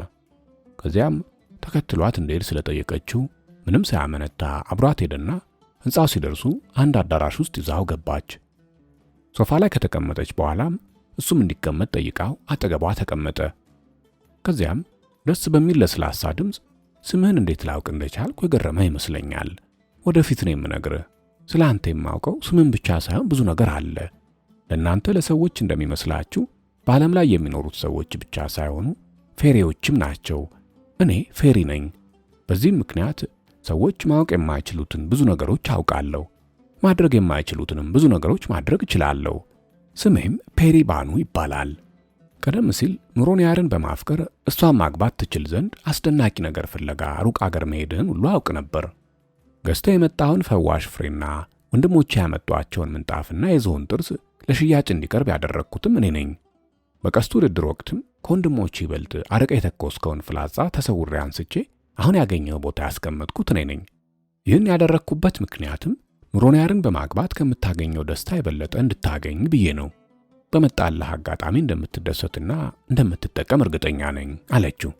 ከዚያም ተከትሏት እንዲሄድ ስለጠየቀችው ምንም ሳያመነታ አብሯት ሄደና ሕንጻው ሲደርሱ አንድ አዳራሽ ውስጥ ይዛው ገባች። ሶፋ ላይ ከተቀመጠች በኋላም እሱም እንዲቀመጥ ጠይቃው አጠገቧ ተቀመጠ። ከዚያም ደስ በሚል ለስላሳ ድምፅ ስምህን እንዴት ላውቅ እንደቻልኩ የገረመ ይመስለኛል። ወደፊት ነው የምነግርህ። ስለ አንተ የማውቀው ስምን ብቻ ሳይሆን ብዙ ነገር አለ። ለእናንተ ለሰዎች እንደሚመስላችሁ በዓለም ላይ የሚኖሩት ሰዎች ብቻ ሳይሆኑ ፌሪዎችም ናቸው። እኔ ፌሪ ነኝ። በዚህም ምክንያት ሰዎች ማወቅ የማይችሉትን ብዙ ነገሮች አውቃለሁ፣ ማድረግ የማይችሉትንም ብዙ ነገሮች ማድረግ እችላለሁ። ስሜም ፔሪ ባኑ ይባላል። ቀደም ሲል ኑሮንያርን በማፍቀር እሷን ማግባት ትችል ዘንድ አስደናቂ ነገር ፍለጋ ሩቅ አገር መሄድን ሁሉ አውቅ ነበር። ገዝተህ የመጣውን ፈዋሽ ፍሬና ወንድሞቼ ያመጧቸውን ምንጣፍና የዝሆን ጥርስ ለሽያጭ እንዲቀርብ ያደረግኩትም እኔ ነኝ። በቀስቱ ውድድር ወቅትም ከወንድሞቼ ይበልጥ አርቀ የተኮስከውን ፍላጻ ተሰውሬ አንስቼ አሁን ያገኘው ቦታ ያስቀመጥኩት እኔ ነኝ። ይህን ያደረግኩበት ምክንያትም ኑሮንያርን በማግባት ከምታገኘው ደስታ የበለጠ እንድታገኝ ብዬ ነው። በመጣልህ አጋጣሚ እንደምትደሰትና እንደምትጠቀም እርግጠኛ ነኝ አለችው።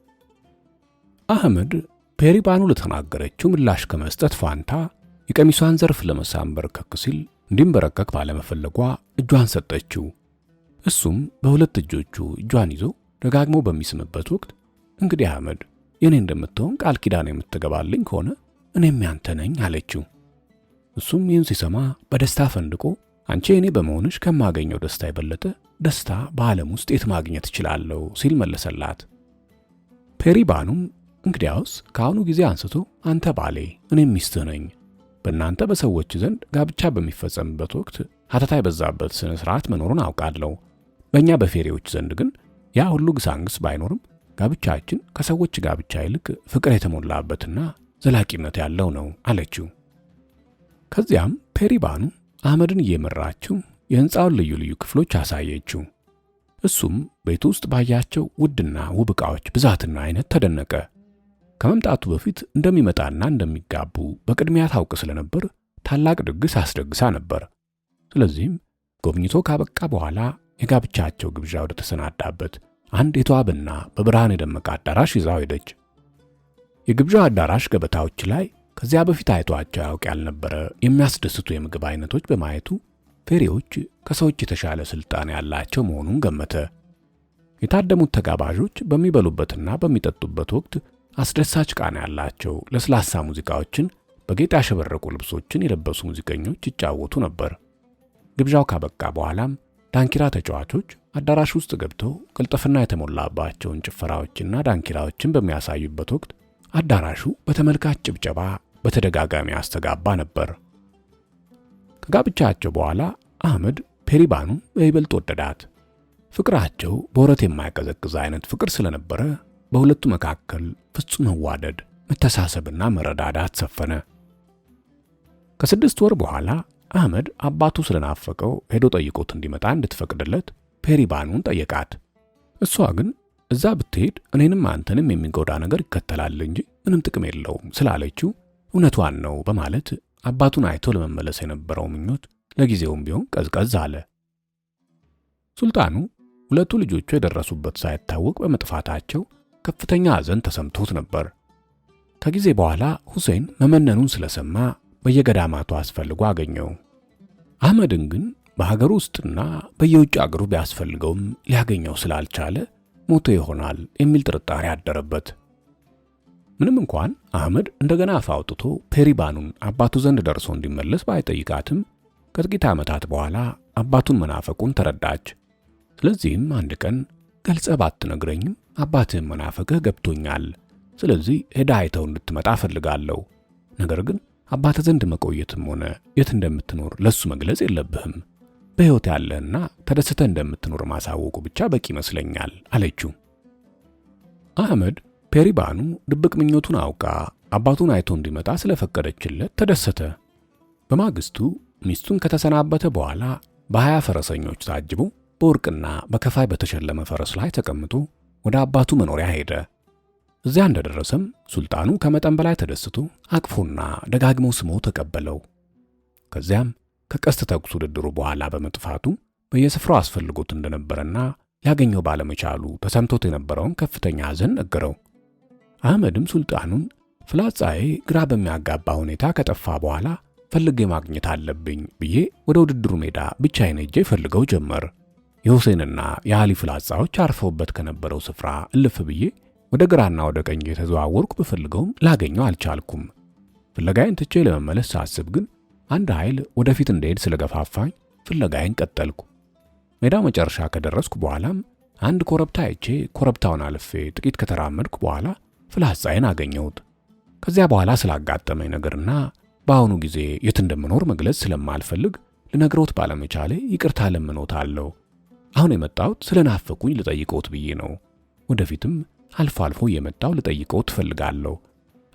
አህመድ ፔሪ ባኑ ለተናገረችው ምላሽ ከመስጠት ፋንታ የቀሚሷን ዘርፍ ለመሳም በርከክ ሲል እንዲንበረከክ ባለመፈለጓ እጇን ሰጠችው። እሱም በሁለት እጆቹ እጇን ይዞ ደጋግሞ በሚስምበት ወቅት እንግዲህ አህመድ የኔ እንደምትሆን ቃል ኪዳን የምትገባልኝ ከሆነ እኔም ያንተ ነኝ አለችው። እሱም ይህን ሲሰማ በደስታ ፈንድቆ አንቺ እኔ በመሆንሽ ከማገኘው ደስታ የበለጠ ደስታ በዓለም ውስጥ የት ማግኘት እችላለሁ ሲል መለሰላት። ፔሪ ባኑም እንግዲያውስ ከአሁኑ ጊዜ አንስቶ አንተ ባሌ እኔም ሚስትህ ነኝ። በእናንተ በሰዎች ዘንድ ጋብቻ በሚፈጸምበት ወቅት ሀተታ የበዛበት ስነ ስርዓት መኖሩን አውቃለሁ። በእኛ በፌሪዎች ዘንድ ግን ያ ሁሉ ግሳንግስ ባይኖርም ጋብቻችን ከሰዎች ጋብቻ ይልቅ ፍቅር የተሞላበትና ዘላቂነት ያለው ነው አለችው። ከዚያም ፔሪ ባኑ አህመድን እየመራችው የሕንጻውን ልዩ ልዩ ክፍሎች አሳየችው። እሱም ቤት ውስጥ ባያቸው ውድና ውብ ዕቃዎች ብዛትና አይነት ተደነቀ። ከመምጣቱ በፊት እንደሚመጣና እንደሚጋቡ በቅድሚያ ታውቅ ስለነበር ታላቅ ድግስ አስደግሳ ነበር። ስለዚህም ጎብኝቶ ካበቃ በኋላ የጋብቻቸው ግብዣ ወደ ተሰናዳበት አንድ የተዋበና በብርሃን የደመቀ አዳራሽ ይዛው ሄደች። የግብዣው አዳራሽ ገበታዎች ላይ ከዚያ በፊት አይቷቸው ያውቅ ያልነበረ የሚያስደስቱ የምግብ አይነቶች በማየቱ ፌሪዎች ከሰዎች የተሻለ ስልጣን ያላቸው መሆኑን ገመተ። የታደሙት ተጋባዦች በሚበሉበትና በሚጠጡበት ወቅት አስደሳች ቃና ያላቸው ለስላሳ ሙዚቃዎችን በጌጥ ያሸበረቁ ልብሶችን የለበሱ ሙዚቀኞች ይጫወቱ ነበር። ግብዣው ካበቃ በኋላም ዳንኪራ ተጫዋቾች አዳራሽ ውስጥ ገብተው ቅልጥፍና የተሞላባቸውን ጭፈራዎችና ዳንኪራዎችን በሚያሳዩበት ወቅት አዳራሹ በተመልካች ጭብጨባ በተደጋጋሚ ያስተጋባ ነበር። ከጋብቻቸው በኋላ አህመድ ፔሪባኑን በይበልጥ ወደዳት። ፍቅራቸው በወረት የማይቀዘቅዝ አይነት ፍቅር ስለነበረ በሁለቱ መካከል ፍጹም መዋደድ፣ መተሳሰብና መረዳዳት ሰፈነ። ከ6 ወር በኋላ አህመድ አባቱ ስለናፈቀው ሄዶ ጠይቆት እንዲመጣ እንድትፈቅድለት ፔሪባኑን ጠየቃት። እሷ ግን እዛ ብትሄድ እኔንም አንተንም የሚጎዳ ነገር ይከተላል እንጂ ምንም ጥቅም የለውም ስላለችው እውነቷን ነው በማለት አባቱን አይቶ ለመመለስ የነበረው ምኞት ለጊዜውም ቢሆን ቀዝቀዝ አለ። ሱልጣኑ ሁለቱ ልጆቹ የደረሱበት ሳይታወቅ በመጥፋታቸው ከፍተኛ ሐዘን ተሰምቶት ነበር። ከጊዜ በኋላ ሁሴን መመነኑን ስለሰማ በየገዳማቱ አስፈልጎ አገኘው። አህመድን ግን በሀገር ውስጥና በየውጭ አገሩ ቢያስፈልገውም ሊያገኘው ስላልቻለ ሞቶ ይሆናል የሚል ጥርጣሬ አደረበት። ምንም እንኳን አህመድ እንደገና አፍ አውጥቶ ፔሪባኑን አባቱ ዘንድ ደርሶ እንዲመለስ ባይጠይቃትም ከጥቂት ዓመታት በኋላ አባቱን መናፈቁን ተረዳች። ስለዚህም አንድ ቀን ገልጸ ባትነግረኝም አባትህን መናፈቅህ ገብቶኛል። ስለዚህ ሄዳ አይተው እንድትመጣ እፈልጋለሁ። ነገር ግን አባትህ ዘንድ መቆየትም ሆነ የት እንደምትኖር ለሱ መግለጽ የለብህም። በሕይወት ያለህና ተደስተህ እንደምትኖር ማሳወቁ ብቻ በቂ ይመስለኛል አለችው። አህመድ ፔሪባኑ ድብቅ ምኞቱን አውቃ አባቱን አይቶ እንዲመጣ ስለፈቀደችለት ተደሰተ። በማግስቱ ሚስቱን ከተሰናበተ በኋላ በ20 ፈረሰኞች ታጅቦ በወርቅና በከፋይ በተሸለመ ፈረስ ላይ ተቀምጦ ወደ አባቱ መኖሪያ ሄደ። እዚያ እንደደረሰም ሱልጣኑ ከመጠን በላይ ተደስቶ አቅፎና ደጋግሞ ስሞ ተቀበለው። ከዚያም ከቀስት ተኩስ ውድድሩ በኋላ በመጥፋቱ በየስፍራው አስፈልጎት እንደነበረና ያገኘው ባለመቻሉ ተሰምቶት የነበረውን ከፍተኛ ሐዘን ነገረው። አህመድም ሱልጣኑን ፍላጻዬ ግራ በሚያጋባ ሁኔታ ከጠፋ በኋላ ፈልጌ ማግኘት አለብኝ ብዬ ወደ ውድድሩ ሜዳ ብቻዬን ሄጄ ፈልገው ጀመር። የሁሴንና የአሊ ፍላጻዎች አርፈውበት ከነበረው ስፍራ እልፍ ብዬ ወደ ግራና ወደ ቀኝ የተዘዋወርኩ ብፈልገውም ላገኘው አልቻልኩም። ፍለጋዬን ትቼ ለመመለስ ሳስብ ግን አንድ ኃይል ወደፊት እንደሄድ ስለገፋፋኝ ፍለጋዬን ቀጠልኩ። ሜዳው መጨረሻ ከደረስኩ በኋላም አንድ ኮረብታ አይቼ ኮረብታውን አልፌ ጥቂት ከተራመድኩ በኋላ ፍላጻዬን አገኘሁት። ከዚያ በኋላ ስላጋጠመኝ ነገርና በአሁኑ ጊዜ የት እንደምኖር መግለጽ ስለማልፈልግ ልነግሮት ባለመቻሌ ይቅርታ ለምኖታለሁ። አሁን የመጣሁት ስለናፈቁኝ ልጠይቆት ብዬ ነው። ወደፊትም አልፎ አልፎ እየመጣሁ ልጠይቆት እፈልጋለሁ።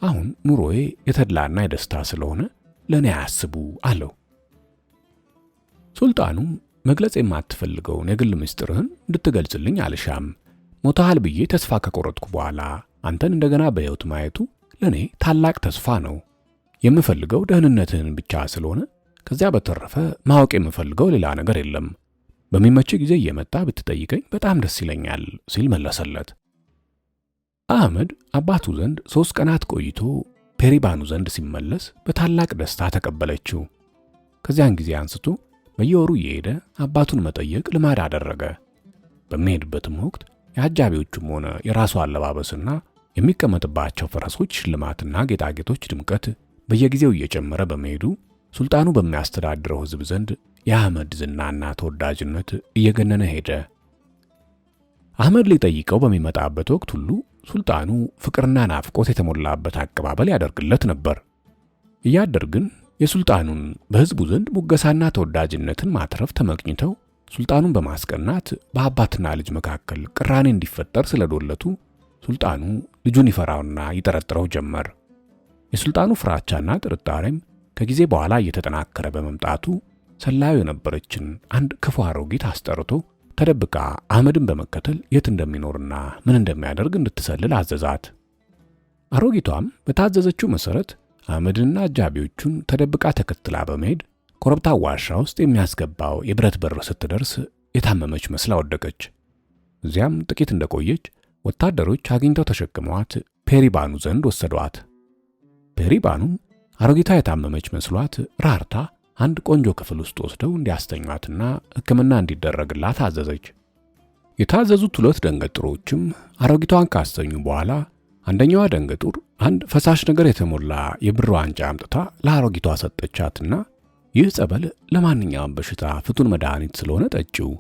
አሁን ኑሮዬ የተድላና የደስታ ስለሆነ ለእኔ አያስቡ አለው። ሱልጣኑም መግለጽ የማትፈልገውን የግል ምስጢርህን እንድትገልጽልኝ አልሻም። ሞታሃል ብዬ ተስፋ ከቆረጥኩ በኋላ አንተን እንደገና በሕይወት ማየቱ ለእኔ ታላቅ ተስፋ ነው። የምፈልገው ደህንነትህን ብቻ ስለሆነ ከዚያ በተረፈ ማወቅ የምፈልገው ሌላ ነገር የለም። በሚመች ጊዜ እየመጣ ብትጠይቀኝ በጣም ደስ ይለኛል ሲል መለሰለት። አህመድ አባቱ ዘንድ 3 ቀናት ቆይቶ ፔሪባኑ ዘንድ ሲመለስ በታላቅ ደስታ ተቀበለችው። ከዚያን ጊዜ አንስቶ በየወሩ እየሄደ አባቱን መጠየቅ ልማድ አደረገ። በሚሄድበትም ወቅት የአጃቢዎቹም ሆነ የራሱ አለባበስና የሚቀመጥባቸው ፈረሶች ሽልማትና ጌጣጌጦች ድምቀት በየጊዜው እየጨመረ በመሄዱ ሱልጣኑ በሚያስተዳድረው ሕዝብ ዘንድ የአህመድ ዝናና ተወዳጅነት እየገነነ ሄደ። አህመድ ሊጠይቀው በሚመጣበት ወቅት ሁሉ ሱልጣኑ ፍቅርና ናፍቆት የተሞላበት አቀባበል ያደርግለት ነበር። እያደር ግን የሱልጣኑን በሕዝቡ ዘንድ ሙገሳና ተወዳጅነትን ማትረፍ ተመቅኝተው ሱልጣኑን በማስቀናት በአባትና ልጅ መካከል ቅራኔ እንዲፈጠር ስለዶለቱ ሱልጣኑ ልጁን ይፈራውና ይጠረጥረው ጀመር። የሱልጣኑ ፍራቻና ጥርጣሬም ከጊዜ በኋላ እየተጠናከረ በመምጣቱ ሰላዩ የነበረችን አንድ ክፉ አሮጊት አስጠርቶ ተደብቃ አህመድን በመከተል የት እንደሚኖርና ምን እንደሚያደርግ እንድትሰልል አዘዛት። አሮጊቷም በታዘዘችው መሰረት አህመድንና አጃቢዎቹን ተደብቃ ተከትላ በመሄድ ኮረብታ ዋሻ ውስጥ የሚያስገባው የብረት በር ስትደርስ የታመመች መስላ ወደቀች። እዚያም ጥቂት እንደቆየች ወታደሮች አግኝተው ተሸክመዋት ፔሪባኑ ዘንድ ወሰዷት። ፔሪባኑም አሮጊቷ የታመመች መስሏት ራርታ አንድ ቆንጆ ክፍል ውስጥ ወስደው እንዲያስተኟትና ሕክምና እንዲደረግላት አዘዘች። የታዘዙት 2 ደንገጥሮችም አሮጊቷን ካስተኙ በኋላ አንደኛዋ ደንገጡር አንድ ፈሳሽ ነገር የተሞላ የብር ዋንጫ አምጥታ ለአሮጊቷ ሰጠቻትና ይህ ጸበል ለማንኛውም በሽታ ፍቱን መድኃኒት ስለሆነ ጠጪው፣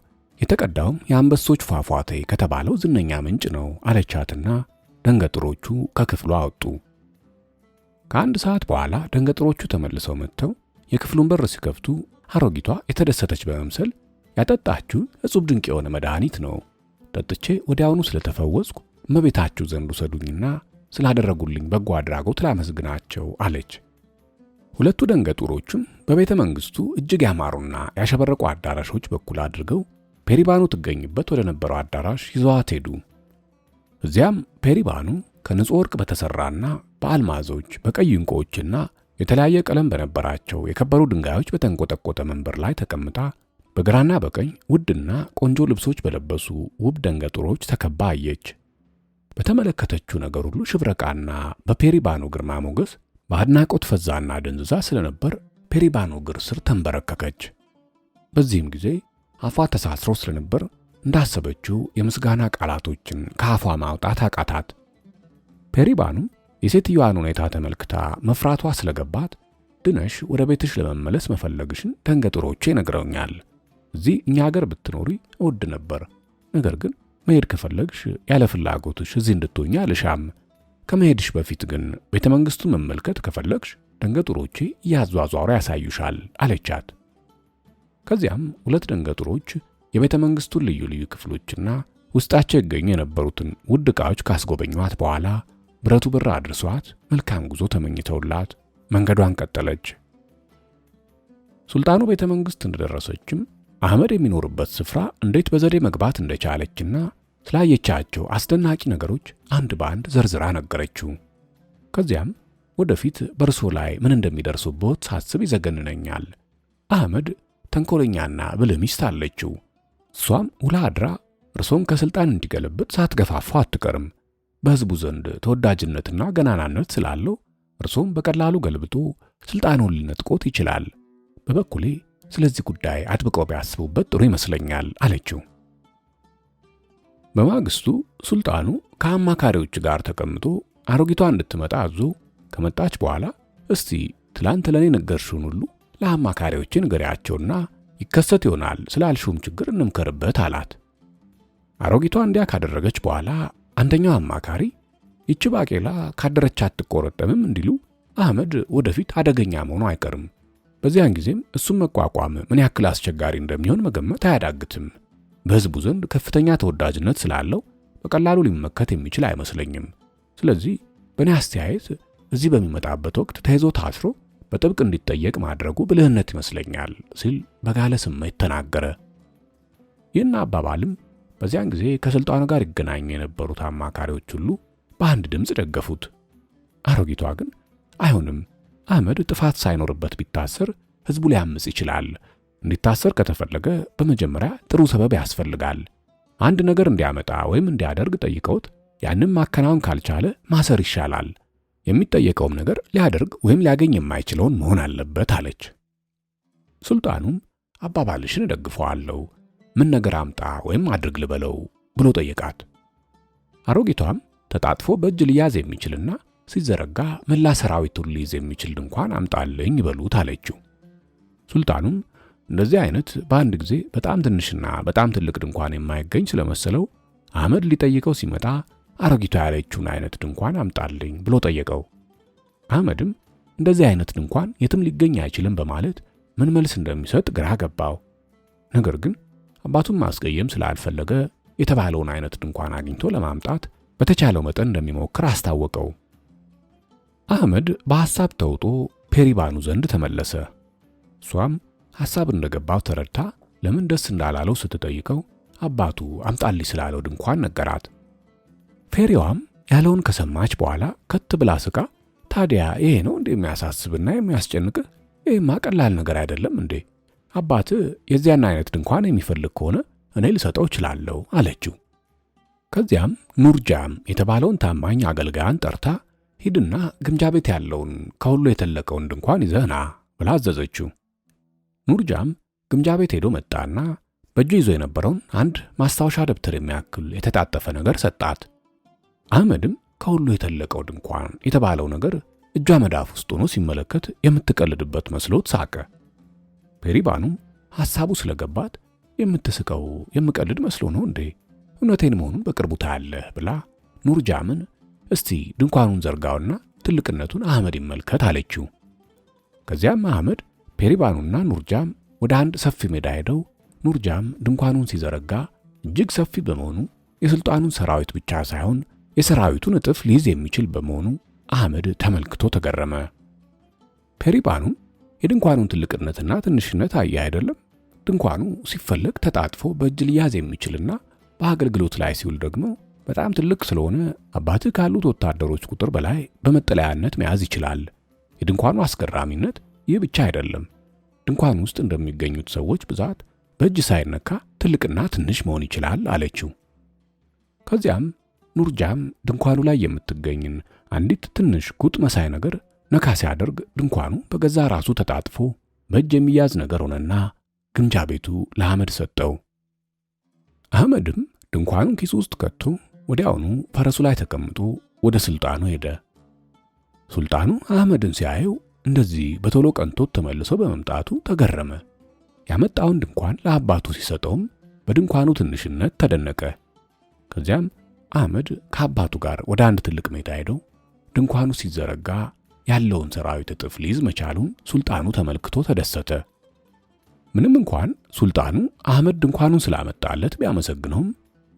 የተቀዳውም የአንበሶች ፏፏቴ ከተባለው ዝነኛ ምንጭ ነው አለቻትና ደንገጥሮቹ ከክፍሉ አወጡ። ከአንድ ሰዓት በኋላ ደንገጥሮቹ ተመልሰው መጥተው የክፍሉን በር ሲከፍቱ አሮጊቷ የተደሰተች በመምሰል ያጠጣችሁ እጹብ ድንቅ የሆነ መድኃኒት ነው፣ ጠጥቼ ወዲያውኑ ስለተፈወስኩ እመቤታችሁ ዘንድ ውሰዱኝና ስላደረጉልኝ በጎ አድራጎት ላመስግናቸው አለች። 2 ደንገጡሮችም በቤተ መንግስቱ እጅግ ያማሩና ያሸበረቁ አዳራሾች በኩል አድርገው ፔሪባኑ ትገኝበት ወደ ነበረው አዳራሽ ይዘዋት ሄዱ። እዚያም ፔሪባኑ ከንጹህ ወርቅ በተሰራና በአልማዞች በቀይ ዕንቁዎችና የተለያየ ቀለም በነበራቸው የከበሩ ድንጋዮች በተንቆጠቆጠ መንበር ላይ ተቀምጣ በግራና በቀኝ ውድና ቆንጆ ልብሶች በለበሱ ውብ ደንገጡሮች ተከባ አየች። በተመለከተችው ነገር ሁሉ ሽብረቃና በፔሪባኑ ግርማ ሞገስ በአድናቆት ፈዛና ደንዝዛ ስለነበር ፔሪባኑ እግር ስር ተንበረከከች። በዚህም ጊዜ አፏ ተሳስሮ ስለነበር እንዳሰበችው የምስጋና ቃላቶችን ከአፏ ማውጣት አቃታት። ፔሪባኑም የሴትዮዋን ሁኔታ ተመልክታ መፍራቷ ስለገባት ድነሽ ወደ ቤትሽ ለመመለስ መፈለግሽን ደንገጥሮቼ ነግረውኛል። እዚህ እኛ ሀገር ብትኖሪ እወድ ነበር። ነገር ግን መሄድ ከፈለግሽ ያለ ፍላጎትሽ እዚህ እንድትሆኛ አልሻም። ከመሄድሽ በፊት ግን ቤተ መንግስቱን መመልከት ከፈለግሽ ደንገጥሮቼ እያዟዟሩ ያሳዩሻል አለቻት። ከዚያም 2 ደንገጥሮች የቤተ መንግስቱን ልዩ ልዩ ክፍሎችና ውስጣቸው ይገኙ የነበሩትን ውድ ዕቃዎች ካስጎበኟት በኋላ ብረቱ በር አድርሷት መልካም ጉዞ ተመኝተውላት መንገዷን ቀጠለች። ሱልጣኑ ቤተ መንግስት እንደደረሰችም አህመድ የሚኖርበት ስፍራ እንዴት በዘዴ መግባት እንደቻለችና ስላየቻቸው አስደናቂ ነገሮች አንድ በአንድ ዘርዝራ ነገረችው። ከዚያም ወደፊት በእርሶ ላይ ምን እንደሚደርሱበት ሳስብ ይዘገንነኛል። አህመድ ተንኮለኛና ብልህ ሚስት አለችው። እሷም ውላ አድራ እርሶን ከስልጣን እንዲገለብጥ ሳትገፋፋ አትቀርም። በሕዝቡ ዘንድ ተወዳጅነትና ገናናነት ስላለው እርሶም በቀላሉ ገልብጦ ስልጣኑን ሊነጥቆት ይችላል። በበኩሌ ስለዚህ ጉዳይ አጥብቀው ቢያስቡበት ጥሩ ይመስለኛል አለችው። በማግስቱ ሱልጣኑ ከአማካሪዎች ጋር ተቀምጦ አሮጊቷ እንድትመጣ አዞ ከመጣች በኋላ እስቲ ትላንት ለኔ ነገርሽውን ሁሉ ለአማካሪዎች ንገሪያቸውና ይከሰት ይሆናል ስላልሹም ችግር እንምከርበት አላት። አሮጊቷ እንዲያ ካደረገች በኋላ አንደኛው አማካሪ ይቺ ባቄላ ካደረች አትቆረጠምም እንዲሉ አህመድ ወደፊት አደገኛ መሆኑ አይቀርም። በዚያን ጊዜም እሱም መቋቋም ምን ያክል አስቸጋሪ እንደሚሆን መገመት አያዳግትም። በሕዝቡ ዘንድ ከፍተኛ ተወዳጅነት ስላለው በቀላሉ ሊመከት የሚችል አይመስለኝም። ስለዚህ በእኔ አስተያየት እዚህ በሚመጣበት ወቅት ተይዞ ታስሮ በጥብቅ እንዲጠየቅ ማድረጉ ብልህነት ይመስለኛል ሲል በጋለ ስሜት ተናገረ። ይህን አባባልም በዚያን ጊዜ ከስልጣኑ ጋር ይገናኙ የነበሩት አማካሪዎች ሁሉ በአንድ ድምፅ ደገፉት። አሮጊቷ ግን አይሆንም፣ አህመድ ጥፋት ሳይኖርበት ቢታሰር ሕዝቡ ሊያምጽ ይችላል። እንዲታሰር ከተፈለገ በመጀመሪያ ጥሩ ሰበብ ያስፈልጋል። አንድ ነገር እንዲያመጣ ወይም እንዲያደርግ ጠይቀውት ያንም ማከናወን ካልቻለ ማሰር ይሻላል። የሚጠየቀውም ነገር ሊያደርግ ወይም ሊያገኝ የማይችለውን መሆን አለበት አለች። ሱልጣኑም አባባልሽን እደግፈዋለሁ፣ ምን ነገር አምጣ ወይም አድርግ ልበለው ብሎ ጠየቃት። አሮጊቷም ተጣጥፎ በእጅ ሊያዝ የሚችልና ሲዘረጋ መላ ሰራዊቱን ሊይዝ የሚችል ድንኳን አምጣልኝ ይበሉት አለችው። ሱልጣኑም እንደዚህ አይነት በአንድ ጊዜ በጣም ትንሽና በጣም ትልቅ ድንኳን የማይገኝ ስለመሰለው አህመድ ሊጠይቀው ሲመጣ አሮጊቷ ያለችውን አይነት ድንኳን አምጣልኝ ብሎ ጠየቀው። አህመድም እንደዚህ አይነት ድንኳን የትም ሊገኝ አይችልም በማለት ምን መልስ እንደሚሰጥ ግራ ገባው። ነገር ግን አባቱን ማስቀየም ስላልፈለገ የተባለውን አይነት ድንኳን አግኝቶ ለማምጣት በተቻለው መጠን እንደሚሞክር አስታወቀው። አህመድ በሐሳብ ተውጦ ፔሪባኑ ዘንድ ተመለሰ። እሷም ሐሳብ እንደገባው ተረድታ ለምን ደስ እንዳላለው ስትጠይቀው አባቱ አምጣልኝ ስላለው ድንኳን ነገራት። ፌሪዋም ያለውን ከሰማች በኋላ ከት ብላ ስቃ ታዲያ ይሄ ነው እንደሚያሳስብና የሚያስጨንቅህ? ይሄማ ቀላል ነገር አይደለም እንዴ? አባት የዚያን አይነት ድንኳን የሚፈልግ ከሆነ እኔ ልሰጠው እችላለሁ አለችው። ከዚያም ኑርጃም የተባለውን ታማኝ አገልጋያን ጠርታ ሂድና ግምጃ ቤት ያለውን ከሁሉ የተለቀውን ድንኳን ይዘህና ብላ አዘዘችው። ኑርጃም ግምጃ ቤት ሄዶ መጣና በእጁ ይዞ የነበረውን አንድ ማስታወሻ ደብተር የሚያክል የተጣጠፈ ነገር ሰጣት። አህመድም ከሁሉ የተለቀው ድንኳን የተባለው ነገር እጇ መዳፍ ውስጥ ሆኖ ሲመለከት የምትቀልድበት መስሎት ሳቀ። ፔሪባኑም ሐሳቡ ስለገባት የምትስቀው የምቀልድ መስሎ ነው እንዴ? እውነቴን መሆኑን በቅርቡ ታያለህ ብላ ኑርጃምን እስቲ ድንኳኑን ዘርጋውና ትልቅነቱን አህመድ ይመልከት አለችው። ከዚያም አህመድ ፔሪባኑና ኑርጃም ወደ አንድ ሰፊ ሜዳ ሄደው ኑርጃም ድንኳኑን ሲዘረጋ እጅግ ሰፊ በመሆኑ የሱልጣኑን ሰራዊት ብቻ ሳይሆን የሰራዊቱን እጥፍ ሊይዝ የሚችል በመሆኑ አህመድ ተመልክቶ ተገረመ። ፔሪባኑም የድንኳኑን ትልቅነትና ትንሽነት አየ አይደለም? ድንኳኑ ሲፈለግ ተጣጥፎ በእጅ ሊያዝ የሚችልና በአገልግሎት ላይ ሲውል ደግሞ በጣም ትልቅ ስለሆነ አባትህ ካሉት ወታደሮች ቁጥር በላይ በመጠለያነት መያዝ ይችላል። የድንኳኑ አስገራሚነት ይህ ብቻ አይደለም። ድንኳኑ ውስጥ እንደሚገኙት ሰዎች ብዛት በእጅ ሳይነካ ትልቅና ትንሽ መሆን ይችላል አለችው። ከዚያም ኑርጃም ድንኳኑ ላይ የምትገኝን አንዲት ትንሽ ጉጥ መሳይ ነገር ነካ ሲያደርግ ድንኳኑ በገዛ ራሱ ተጣጥፎ በእጅ የሚያዝ ነገር ሆነና ግምጃ ቤቱ ለአህመድ ሰጠው። አህመድም ድንኳኑን ኪሱ ውስጥ ከቶ ወዲያውኑ ፈረሱ ላይ ተቀምጦ ወደ ሱልጣኑ ሄደ። ሱልጣኑ አህመድን ሲያየው እንደዚህ በቶሎ ቀንቶት ተመልሶ በመምጣቱ ተገረመ። ያመጣውን ድንኳን ለአባቱ ሲሰጠውም በድንኳኑ ትንሽነት ተደነቀ። ከዚያም አህመድ ከአባቱ ጋር ወደ አንድ ትልቅ ሜዳ ሄደው ድንኳኑ ሲዘረጋ ያለውን ሰራዊት እጥፍ ሊይዝ መቻሉን ሱልጣኑ ተመልክቶ ተደሰተ። ምንም እንኳን ሱልጣኑ አህመድ ድንኳኑን ስላመጣለት ቢያመሰግነውም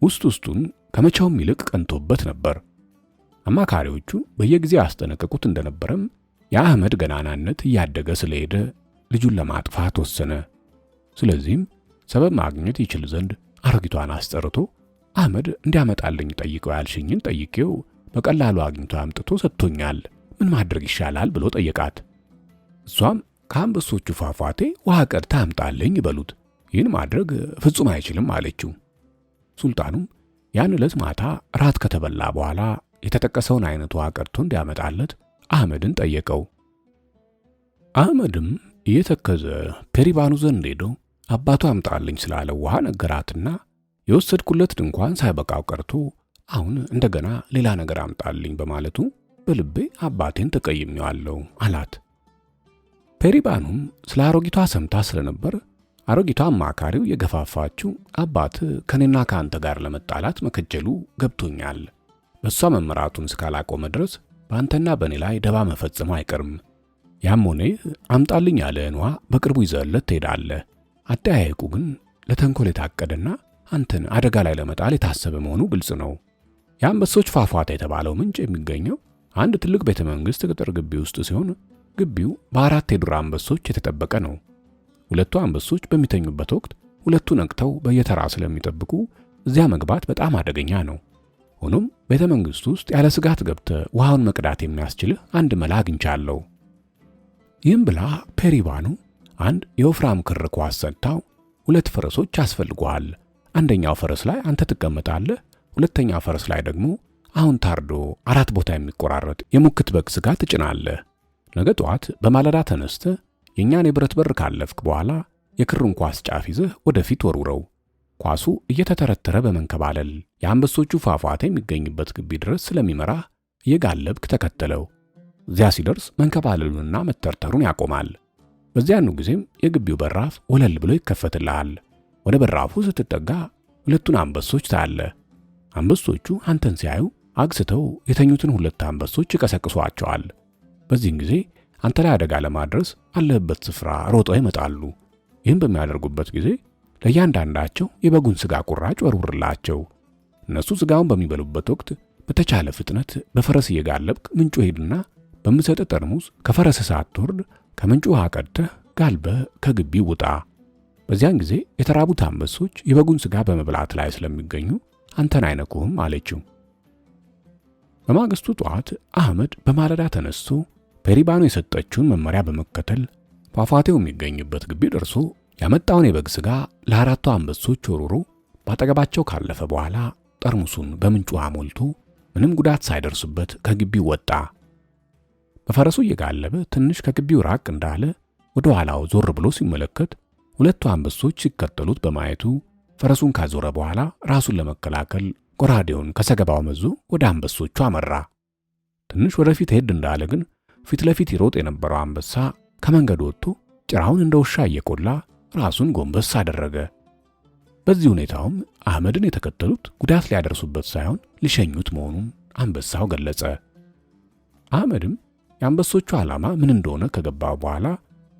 ውስጡን ከመቼውም ይልቅ ቀንቶበት ነበር። አማካሪዎቹ በየጊዜው ያስጠነቀቁት እንደነበረም የአህመድ ገናናነት እያደገ ስለሄደ ልጁን ለማጥፋት ወሰነ። ስለዚህም ሰበብ ማግኘት ይችል ዘንድ አሮጊቷን አስጠርቶ አህመድ እንዲያመጣልኝ ጠይቀው ያልሽኝን ጠይቄው በቀላሉ አግኝቶ አምጥቶ ሰጥቶኛል፣ ምን ማድረግ ይሻላል ብሎ ጠየቃት። እሷም ከአንበሶቹ ፏፏቴ ውሃ ቀድታ አምጣልኝ ይበሉት፣ ይህን ማድረግ ፍጹም አይችልም አለችው። ሱልጣኑም ያን ዕለት ማታ ራት ከተበላ በኋላ የተጠቀሰውን አይነት ውሃ ቀድቶ እንዲያመጣለት አህመድን ጠየቀው። አህመድም እየተከዘ ፔሪባኑ ዘንድ ሄዶ አባቱ አምጣልኝ ስላለው ውሃ ነገራትና የወሰድኩለት ድንኳን ሳይበቃው ቀርቶ አሁን እንደገና ሌላ ነገር አምጣልኝ በማለቱ በልቤ አባቴን ተቀይሜዋለሁ አላት። ፔሪባኑም ስለ አሮጊቷ ሰምታ ስለነበር አሮጊቷ አማካሪው የገፋፋችው አባት ከኔና ከአንተ ጋር ለመጣላት መከጀሉ ገብቶኛል፣ በሷ መመራቱን እስካላቆመ ድረስ በአንተና በእኔ ላይ ደባ መፈጸሙ አይቀርም። ያም ሆነ አምጣልኝ ያለህን ውሃ በቅርቡ ይዘህለት ትሄዳለህ። አጠያየቁ ግን ለተንኮል የታቀደና አንተን አደጋ ላይ ለመጣል የታሰበ መሆኑ ግልጽ ነው። የአንበሶች ፏፏቴ የተባለው ምንጭ የሚገኘው አንድ ትልቅ ቤተ መንግሥት ቅጥር ግቢ ውስጥ ሲሆን ግቢው በአራት የዱር አንበሶች የተጠበቀ ነው። ሁለቱ አንበሶች በሚተኙበት ወቅት ሁለቱ ነቅተው በየተራ ስለሚጠብቁ እዚያ መግባት በጣም አደገኛ ነው። ሆኖም ቤተ መንግሥቱ ውስጥ ያለ ስጋት ገብተህ ውሃውን መቅዳት የሚያስችልህ አንድ መላ አግኝቻለሁ። ይህም ብላ ፔሪባኑ አንድ የወፍራም ክር ኳስ ሰጥታው ሁለት ፈረሶች ያስፈልጉሃል፣ አንደኛው ፈረስ ላይ አንተ ትቀመጣለህ፣ ሁለተኛው ፈረስ ላይ ደግሞ አሁን ታርዶ 4 ቦታ የሚቆራረጥ የሙክት በግ ስጋ ትጭናለህ። ነገ ጠዋት በማለዳ ተነስተህ የኛን የብረት በር ካለፍክ በኋላ የክሩን ኳስ ጫፍ ይዘህ ወደፊት ወርውረው። ኳሱ እየተተረተረ በመንከባለል የአንበሶቹ ፏፏቴ የሚገኝበት ግቢ ድረስ ስለሚመራ እየጋለብክ ተከተለው። እዚያ ሲደርስ መንከባለሉንና መተርተሩን ያቆማል። በዚያኑ ጊዜም የግቢው በራፍ ወለል ብሎ ይከፈትልሃል። ወደ በራፉ ስትጠጋ ሁለቱን አንበሶች ታያለህ። አንበሶቹ አንተን ሲያዩ አግስተው የተኙትን ሁለት አንበሶች ይቀሰቅሷቸዋል። በዚህን ጊዜ አንተ ላይ አደጋ ለማድረስ አለህበት ስፍራ ሮጠው ይመጣሉ። ይህን በሚያደርጉበት ጊዜ ለእያንዳንዳቸው የበጉን ስጋ ቁራጭ ወርውርላቸው። እነሱ ስጋውን በሚበሉበት ወቅት በተቻለ ፍጥነት በፈረስ እየጋለብክ ምንጩ ሄድና በምሰጥ ጠርሙስ ከፈረስ ሳትወርድ ከምንጩ ውሃ ቀድተህ ጋልበህ ከግቢው ውጣ። በዚያን ጊዜ የተራቡት አንበሶች የበጉን ስጋ በመብላት ላይ ስለሚገኙ አንተን አይነኩህም አለችው። በማግስቱ ጠዋት አህመድ በማለዳ ተነስቶ ፔሪባኑ የሰጠችውን መመሪያ በመከተል ፏፏቴው የሚገኝበት ግቢ ደርሶ ያመጣውን የበግ ስጋ ለአራቱ አንበሶች ወርውሮ ባጠገባቸው ካለፈ በኋላ ጠርሙሱን በምንጩ ውሃ ሞልቶ ምንም ጉዳት ሳይደርስበት ከግቢው ወጣ። በፈረሱ እየጋለበ ትንሽ ከግቢው ራቅ እንዳለ ወደ ኋላው ዞር ብሎ ሲመለከት ሁለቱ አንበሶች ሲከተሉት በማየቱ ፈረሱን ካዞረ በኋላ ራሱን ለመከላከል ጎራዴውን ከሰገባው መዞ ወደ አንበሶቹ አመራ። ትንሽ ወደፊት ሄድ እንዳለ ግን ፊት ለፊት ይሮጥ የነበረው አንበሳ ከመንገዱ ወጥቶ ጭራውን እንደ ውሻ እየቆላ ራሱን ጎንበስ አደረገ። በዚህ ሁኔታውም አህመድን የተከተሉት ጉዳት ሊያደርሱበት ሳይሆን ሊሸኙት መሆኑን አንበሳው ገለጸ። አህመድም የአንበሶቹ ዓላማ ምን እንደሆነ ከገባው በኋላ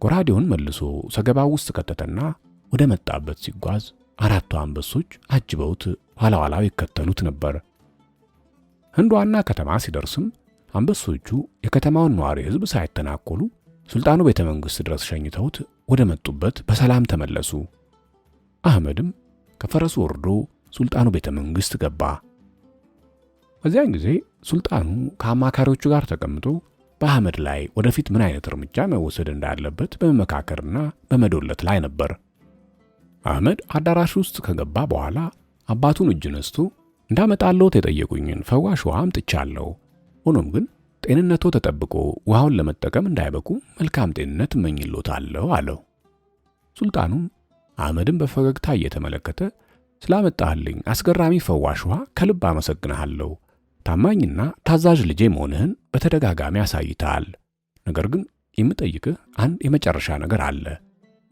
ጎራዴውን መልሶ ሰገባው ውስጥ ከተተና ወደ መጣበት ሲጓዝ አራቱ አንበሶች አጅበውት ኋላ ኋላው ይከተሉት ነበር። ህንድ ዋና ከተማ ሲደርስም አንበሶቹ የከተማውን ነዋሪ ሕዝብ ሳይተናኮሉ ሱልጣኑ ቤተ መንግሥት ድረስ ሸኝተውት ወደ መጡበት በሰላም ተመለሱ። አህመድም ከፈረሱ ወርዶ ሱልጣኑ ቤተ መንግሥት ገባ። በዚያን ጊዜ ሱልጣኑ ከአማካሪዎቹ ጋር ተቀምጦ በአህመድ ላይ ወደፊት ምን አይነት እርምጃ መወሰድ እንዳለበት በመመካከርና በመዶለት ላይ ነበር። አህመድ አዳራሽ ውስጥ ከገባ በኋላ አባቱን እጅ ነስቶ እንዳመጣለሁት የጠየቁኝን ፈዋሽ ውሃ አምጥቻለሁ። ሆኖም ግን ጤንነቶ ተጠብቆ ውሃውን ለመጠቀም እንዳይበቁ መልካም ጤንነት እመኝልዎታለሁ አለው። ሱልጣኑም አህመድን በፈገግታ እየተመለከተ ስላመጣህልኝ አስገራሚ ፈዋሽ ውሃ ከልብ አመሰግንሃለሁ። ታማኝና ታዛዥ ልጄ መሆንህን በተደጋጋሚ አሳይተሃል። ነገር ግን የምጠይቅህ አንድ የመጨረሻ ነገር አለ።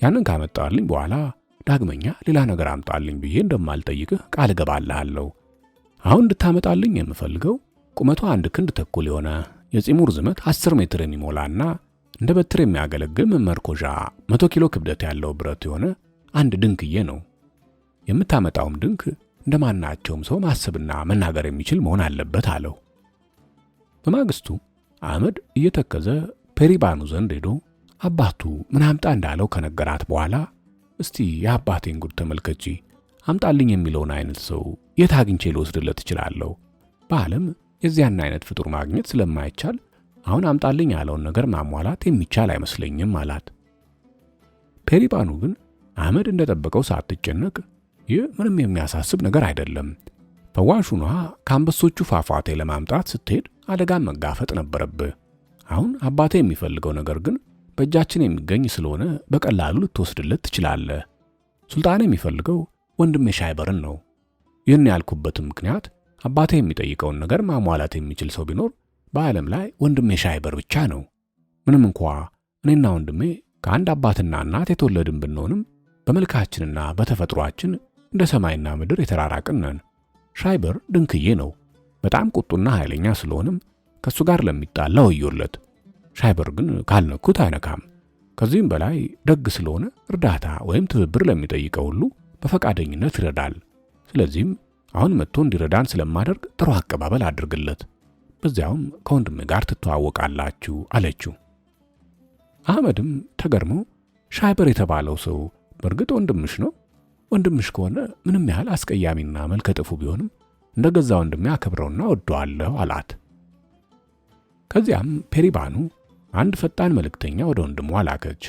ያንን ካመጣልኝ በኋላ ዳግመኛ ሌላ ነገር አምጣልኝ ብዬ እንደማልጠይቅህ ቃል እገባልሃለሁ። አሁን እንድታመጣልኝ የምፈልገው ቁመቱ 1 ክንድ ተኩል የሆነ የፂሙር ዝመት 10 ሜትር የሚሞላና እንደ በትር የሚያገለግል መመርኮዣ 100 ኪሎ ክብደት ያለው ብረት የሆነ አንድ ድንክዬ ነው። የምታመጣውም ድንክ እንደማናቸውም ሰው ማሰብና መናገር የሚችል መሆን አለበት አለው። በማግስቱ አህመድ እየተከዘ ፔሪባኑ ዘንድ ሄዶ አባቱ ምን አምጣ እንዳለው ከነገራት በኋላ እስቲ የአባቴን ጉድ ተመልከቺ፣ አምጣልኝ የሚለውን አይነት ሰው የት አግኝቼ ልወስድለት እችላለሁ? በዓለም የዚያን አይነት ፍጡር ማግኘት ስለማይቻል አሁን አምጣልኝ ያለውን ነገር ማሟላት የሚቻል አይመስለኝም አላት። ፔሪባኑ ግን አህመድ እንደጠበቀው ሳትጨነቅ ይህ ምንም የሚያሳስብ ነገር አይደለም። ፈዋሹን ውሃ ከአንበሶቹ ፏፏቴ ለማምጣት ስትሄድ አደጋን መጋፈጥ ነበረብህ። አሁን አባቴ የሚፈልገው ነገር ግን በእጃችን የሚገኝ ስለሆነ በቀላሉ ልትወስድለት ትችላለህ። ሱልጣን የሚፈልገው ወንድሜ ሻይበርን ነው። ይህን ያልኩበትም ምክንያት አባቴ የሚጠይቀውን ነገር ማሟላት የሚችል ሰው ቢኖር በዓለም ላይ ወንድሜ ሻይበር ብቻ ነው። ምንም እንኳ እኔና ወንድሜ ከአንድ አባትና እናት የተወለድን ብንሆንም በመልካችንና በተፈጥሯችን እንደ ሰማይና ምድር የተራራቅን ነን። ሻይበር ድንክዬ ነው። በጣም ቁጡና ኃይለኛ ስለሆነም ከሱ ጋር ለሚጣላ ወዮለት። ሻይበር ግን ካልነኩት አይነካም። ከዚህም በላይ ደግ ስለሆነ እርዳታ ወይም ትብብር ለሚጠይቀው ሁሉ በፈቃደኝነት ይረዳል። ስለዚህም አሁን መጥቶ እንዲረዳን ስለማደርግ ጥሩ አቀባበል አድርግለት። በዚያውም ከወንድሜ ጋር ትተዋወቃላችሁ አለችው። አህመድም ተገርሞ ሻይበር የተባለው ሰው በእርግጥ ወንድምሽ ነው? ወንድምሽ ከሆነ ምንም ያህል አስቀያሚና መልከ ጥፉ ቢሆንም እንደገዛ ወንድሜ አከብረውና ወደዋለሁ አላት። ከዚያም ፔሪባኑ አንድ ፈጣን መልእክተኛ ወደ ወንድሟ ላከች።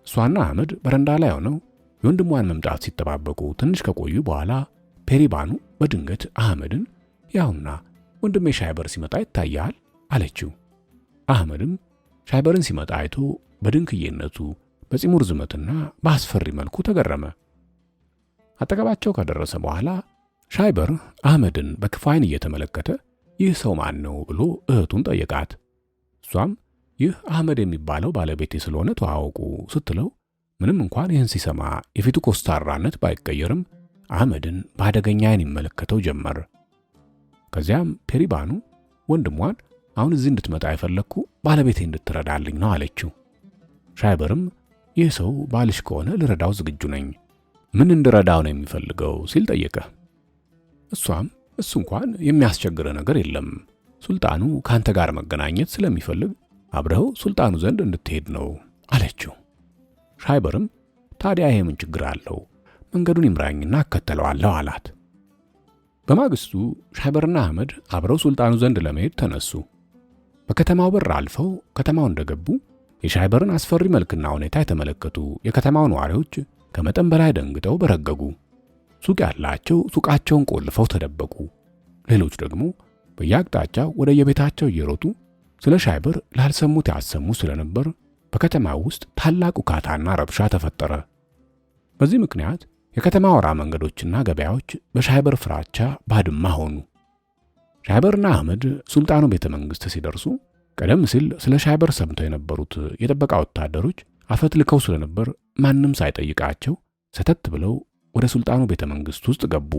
እሷና አህመድ በረንዳ ላይ ሆነው የወንድሟን መምጣት ሲጠባበቁ ትንሽ ከቆዩ በኋላ ፔሪባኑ በድንገት አህመድን ያውና ወንድሜ ሻይበር ሲመጣ ይታያል አለችው። አህመድም ሻይበርን ሲመጣ አይቶ በድንክዬነቱ በፂሙር ዝመትና በአስፈሪ መልኩ ተገረመ። አጠገባቸው ከደረሰ በኋላ ሻይበር አህመድን በክፉ ዓይን እየተመለከተ ይህ ሰው ማን ነው ብሎ እህቱን ጠየቃት። እሷም ይህ አህመድ የሚባለው ባለቤቴ ስለሆነ ተዋወቁ ስትለው ምንም እንኳን ይህን ሲሰማ የፊቱ ኮስታራነት ባይቀየርም አህመድን በአደገኛ ዓይን ይመለከተው ጀመር። ከዚያም ፔሪባኑ ወንድሟን አሁን እዚህ እንድትመጣ የፈለግኩ ባለቤቴ እንድትረዳልኝ ነው አለችው። ሻይበርም ይህ ሰው ባልሽ ከሆነ ልረዳው ዝግጁ ነኝ፣ ምን እንድረዳው ነው የሚፈልገው ሲል ጠየቀ። እሷም እሱ እንኳን የሚያስቸግረ ነገር የለም፣ ሱልጣኑ ካንተ ጋር መገናኘት ስለሚፈልግ አብረው ሱልጣኑ ዘንድ እንድትሄድ ነው አለችው። ሻይበርም ታዲያ ይሄ ምን ችግር አለው? መንገዱን ይምራኝና እከተለዋለሁ አላት። በማግስቱ ሻይበርና አህመድ አብረው ሱልጣኑ ዘንድ ለመሄድ ተነሱ። በከተማው በር አልፈው ከተማው እንደገቡ የሻይበርን አስፈሪ መልክና ሁኔታ የተመለከቱ የከተማው ነዋሪዎች ከመጠን በላይ ደንግጠው በረገጉ። ሱቅ ያላቸው ሱቃቸውን ቆልፈው ተደበቁ። ሌሎች ደግሞ በየአቅጣጫው ወደ የቤታቸው እየሮጡ ስለ ሻይበር ላልሰሙት ያሰሙ ስለነበር በከተማው ውስጥ ታላቅ ውካታና ረብሻ ተፈጠረ። በዚህ ምክንያት የከተማ አውራ መንገዶችና ገበያዎች በሻይበር ፍራቻ ባድማ ሆኑ። ሻይበርና አህመድ ሱልጣኑ ቤተ መንግሥት ሲደርሱ ቀደም ሲል ስለ ሻይበር ሰምተው የነበሩት የጥበቃ ወታደሮች አፈትልከው ስለነበር ማንም ሳይጠይቃቸው ሰተት ብለው ወደ ሱልጣኑ ቤተ መንግሥት ውስጥ ገቡ።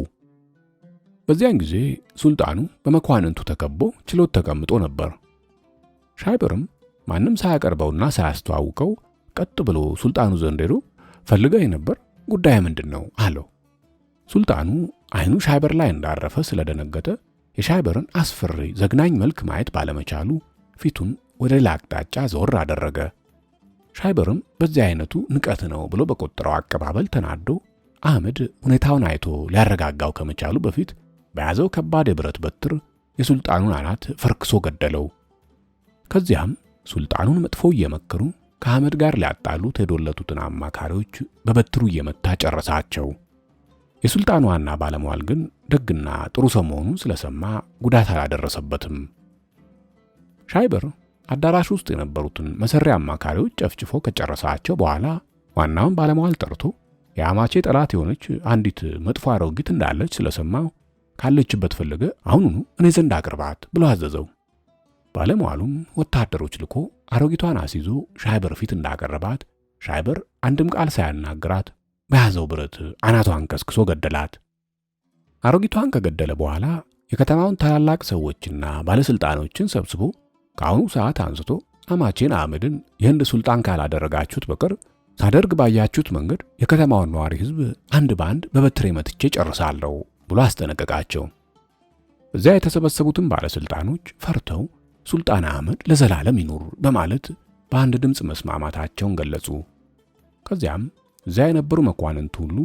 በዚያን ጊዜ ሱልጣኑ በመኳንንቱ ተከቦ ችሎት ተቀምጦ ነበር። ሻይበርም ማንም ሳያቀርበውና ሳያስተዋውቀው ቀጥ ብሎ ሱልጣኑ ዘንድ ሄዶ ፈልገህ ነበር፣ ጉዳይ ምንድነው አለው። ሱልጣኑ አይኑ ሻይበር ላይ እንዳረፈ ስለደነገጠ የሻይበርን አስፈሪ ዘግናኝ መልክ ማየት ባለመቻሉ ፊቱን ወደ ሌላ አቅጣጫ ዘወር አደረገ። ሻይበርም በዚህ አይነቱ ንቀት ነው ብሎ በቆጠረው አቀባበል ተናዶ አህመድ ሁኔታውን አይቶ ሊያረጋጋው ከመቻሉ በፊት በያዘው ከባድ የብረት በትር የሱልጣኑን አናት ፈርክሶ ገደለው። ከዚያም ሱልጣኑን መጥፎ እየመከሩ ከአህመድ ጋር ሊያጣሉት የዶለቱትን አማካሪዎች በበትሩ እየመታ ጨረሳቸው። የሱልጣኑ ዋና ባለሟል ግን ደግና ጥሩ ሰው መሆኑን ስለሰማ ጉዳት አላደረሰበትም። ሻይበር አዳራሽ ውስጥ የነበሩትን መሰሪያ አማካሪዎች ጨፍጭፎ ከጨረሳቸው በኋላ ዋናውን ባለሟል ጠርቶ የአማቼ ጠላት የሆነች አንዲት መጥፎ አሮጊት እንዳለች ስለሰማው ካለችበት ፈልገ አሁኑኑ እኔ ዘንድ አቅርባት ብሎ አዘዘው። ባለሟሉም ወታደሮች ልኮ አሮጊቷን አስይዞ ሻይበር ፊት እንዳቀረባት ሻይበር አንድም ቃል ሳያናግራት በያዘው ብረት አናቷን ከስክሶ ገደላት። አሮጊቷን ከገደለ በኋላ የከተማውን ታላላቅ ሰዎችና ባለስልጣኖችን ሰብስቦ ከአሁኑ ሰዓት አንስቶ አማቼን አህመድን የህንድ ሱልጣን ካላደረጋችሁት በቀር ሳደርግ ባያችሁት መንገድ የከተማውን ነዋሪ ህዝብ አንድ ባንድ በበትሬ መትቼ ጨርሳለሁ ብሎ አስጠነቀቃቸው። እዚያ የተሰበሰቡትን ባለስልጣኖች ፈርተው ሱልጣን አህመድ ለዘላለም ይኑር በማለት በአንድ ድምፅ መስማማታቸውን ገለጹ። ከዚያም እዚያ የነበሩ መኳንንት ሁሉ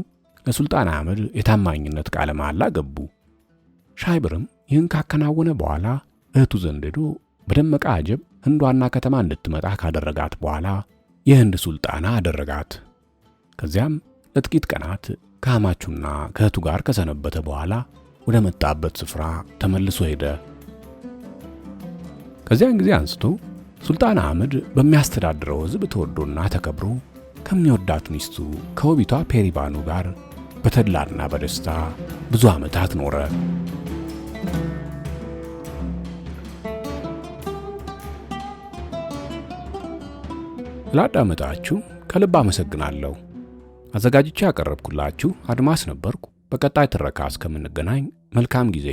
ለሱልጣን አህመድ የታማኝነት ቃለ መሐላ ገቡ። ሻይበርም ይህን ካከናወነ በኋላ እህቱ ዘንድ ሄዶ በደመቀ አጀብ ህንድ ዋና ከተማ እንድትመጣ ካደረጋት በኋላ የህንድ ሱልጣና አደረጋት። ከዚያም ለጥቂት ቀናት ከአማቹና ከእህቱ ጋር ከሰነበተ በኋላ ወደ መጣበት ስፍራ ተመልሶ ሄደ። ከዚያን ጊዜ አንስቶ ሱልጣን አህመድ በሚያስተዳድረው ህዝብ ተወዶና ተከብሮ ከሚወዳት ሚስቱ ከውቢቷ ፔሪባኑ ጋር በተድላና በደስታ ብዙ ዓመታት ኖረ። ስላዳመጣችሁ ከልብ አመሰግናለሁ። አዘጋጅቼ ያቀረብኩላችሁ አድማስ ነበርኩ። በቀጣይ ትረካ እስከምንገናኝ መልካም ጊዜ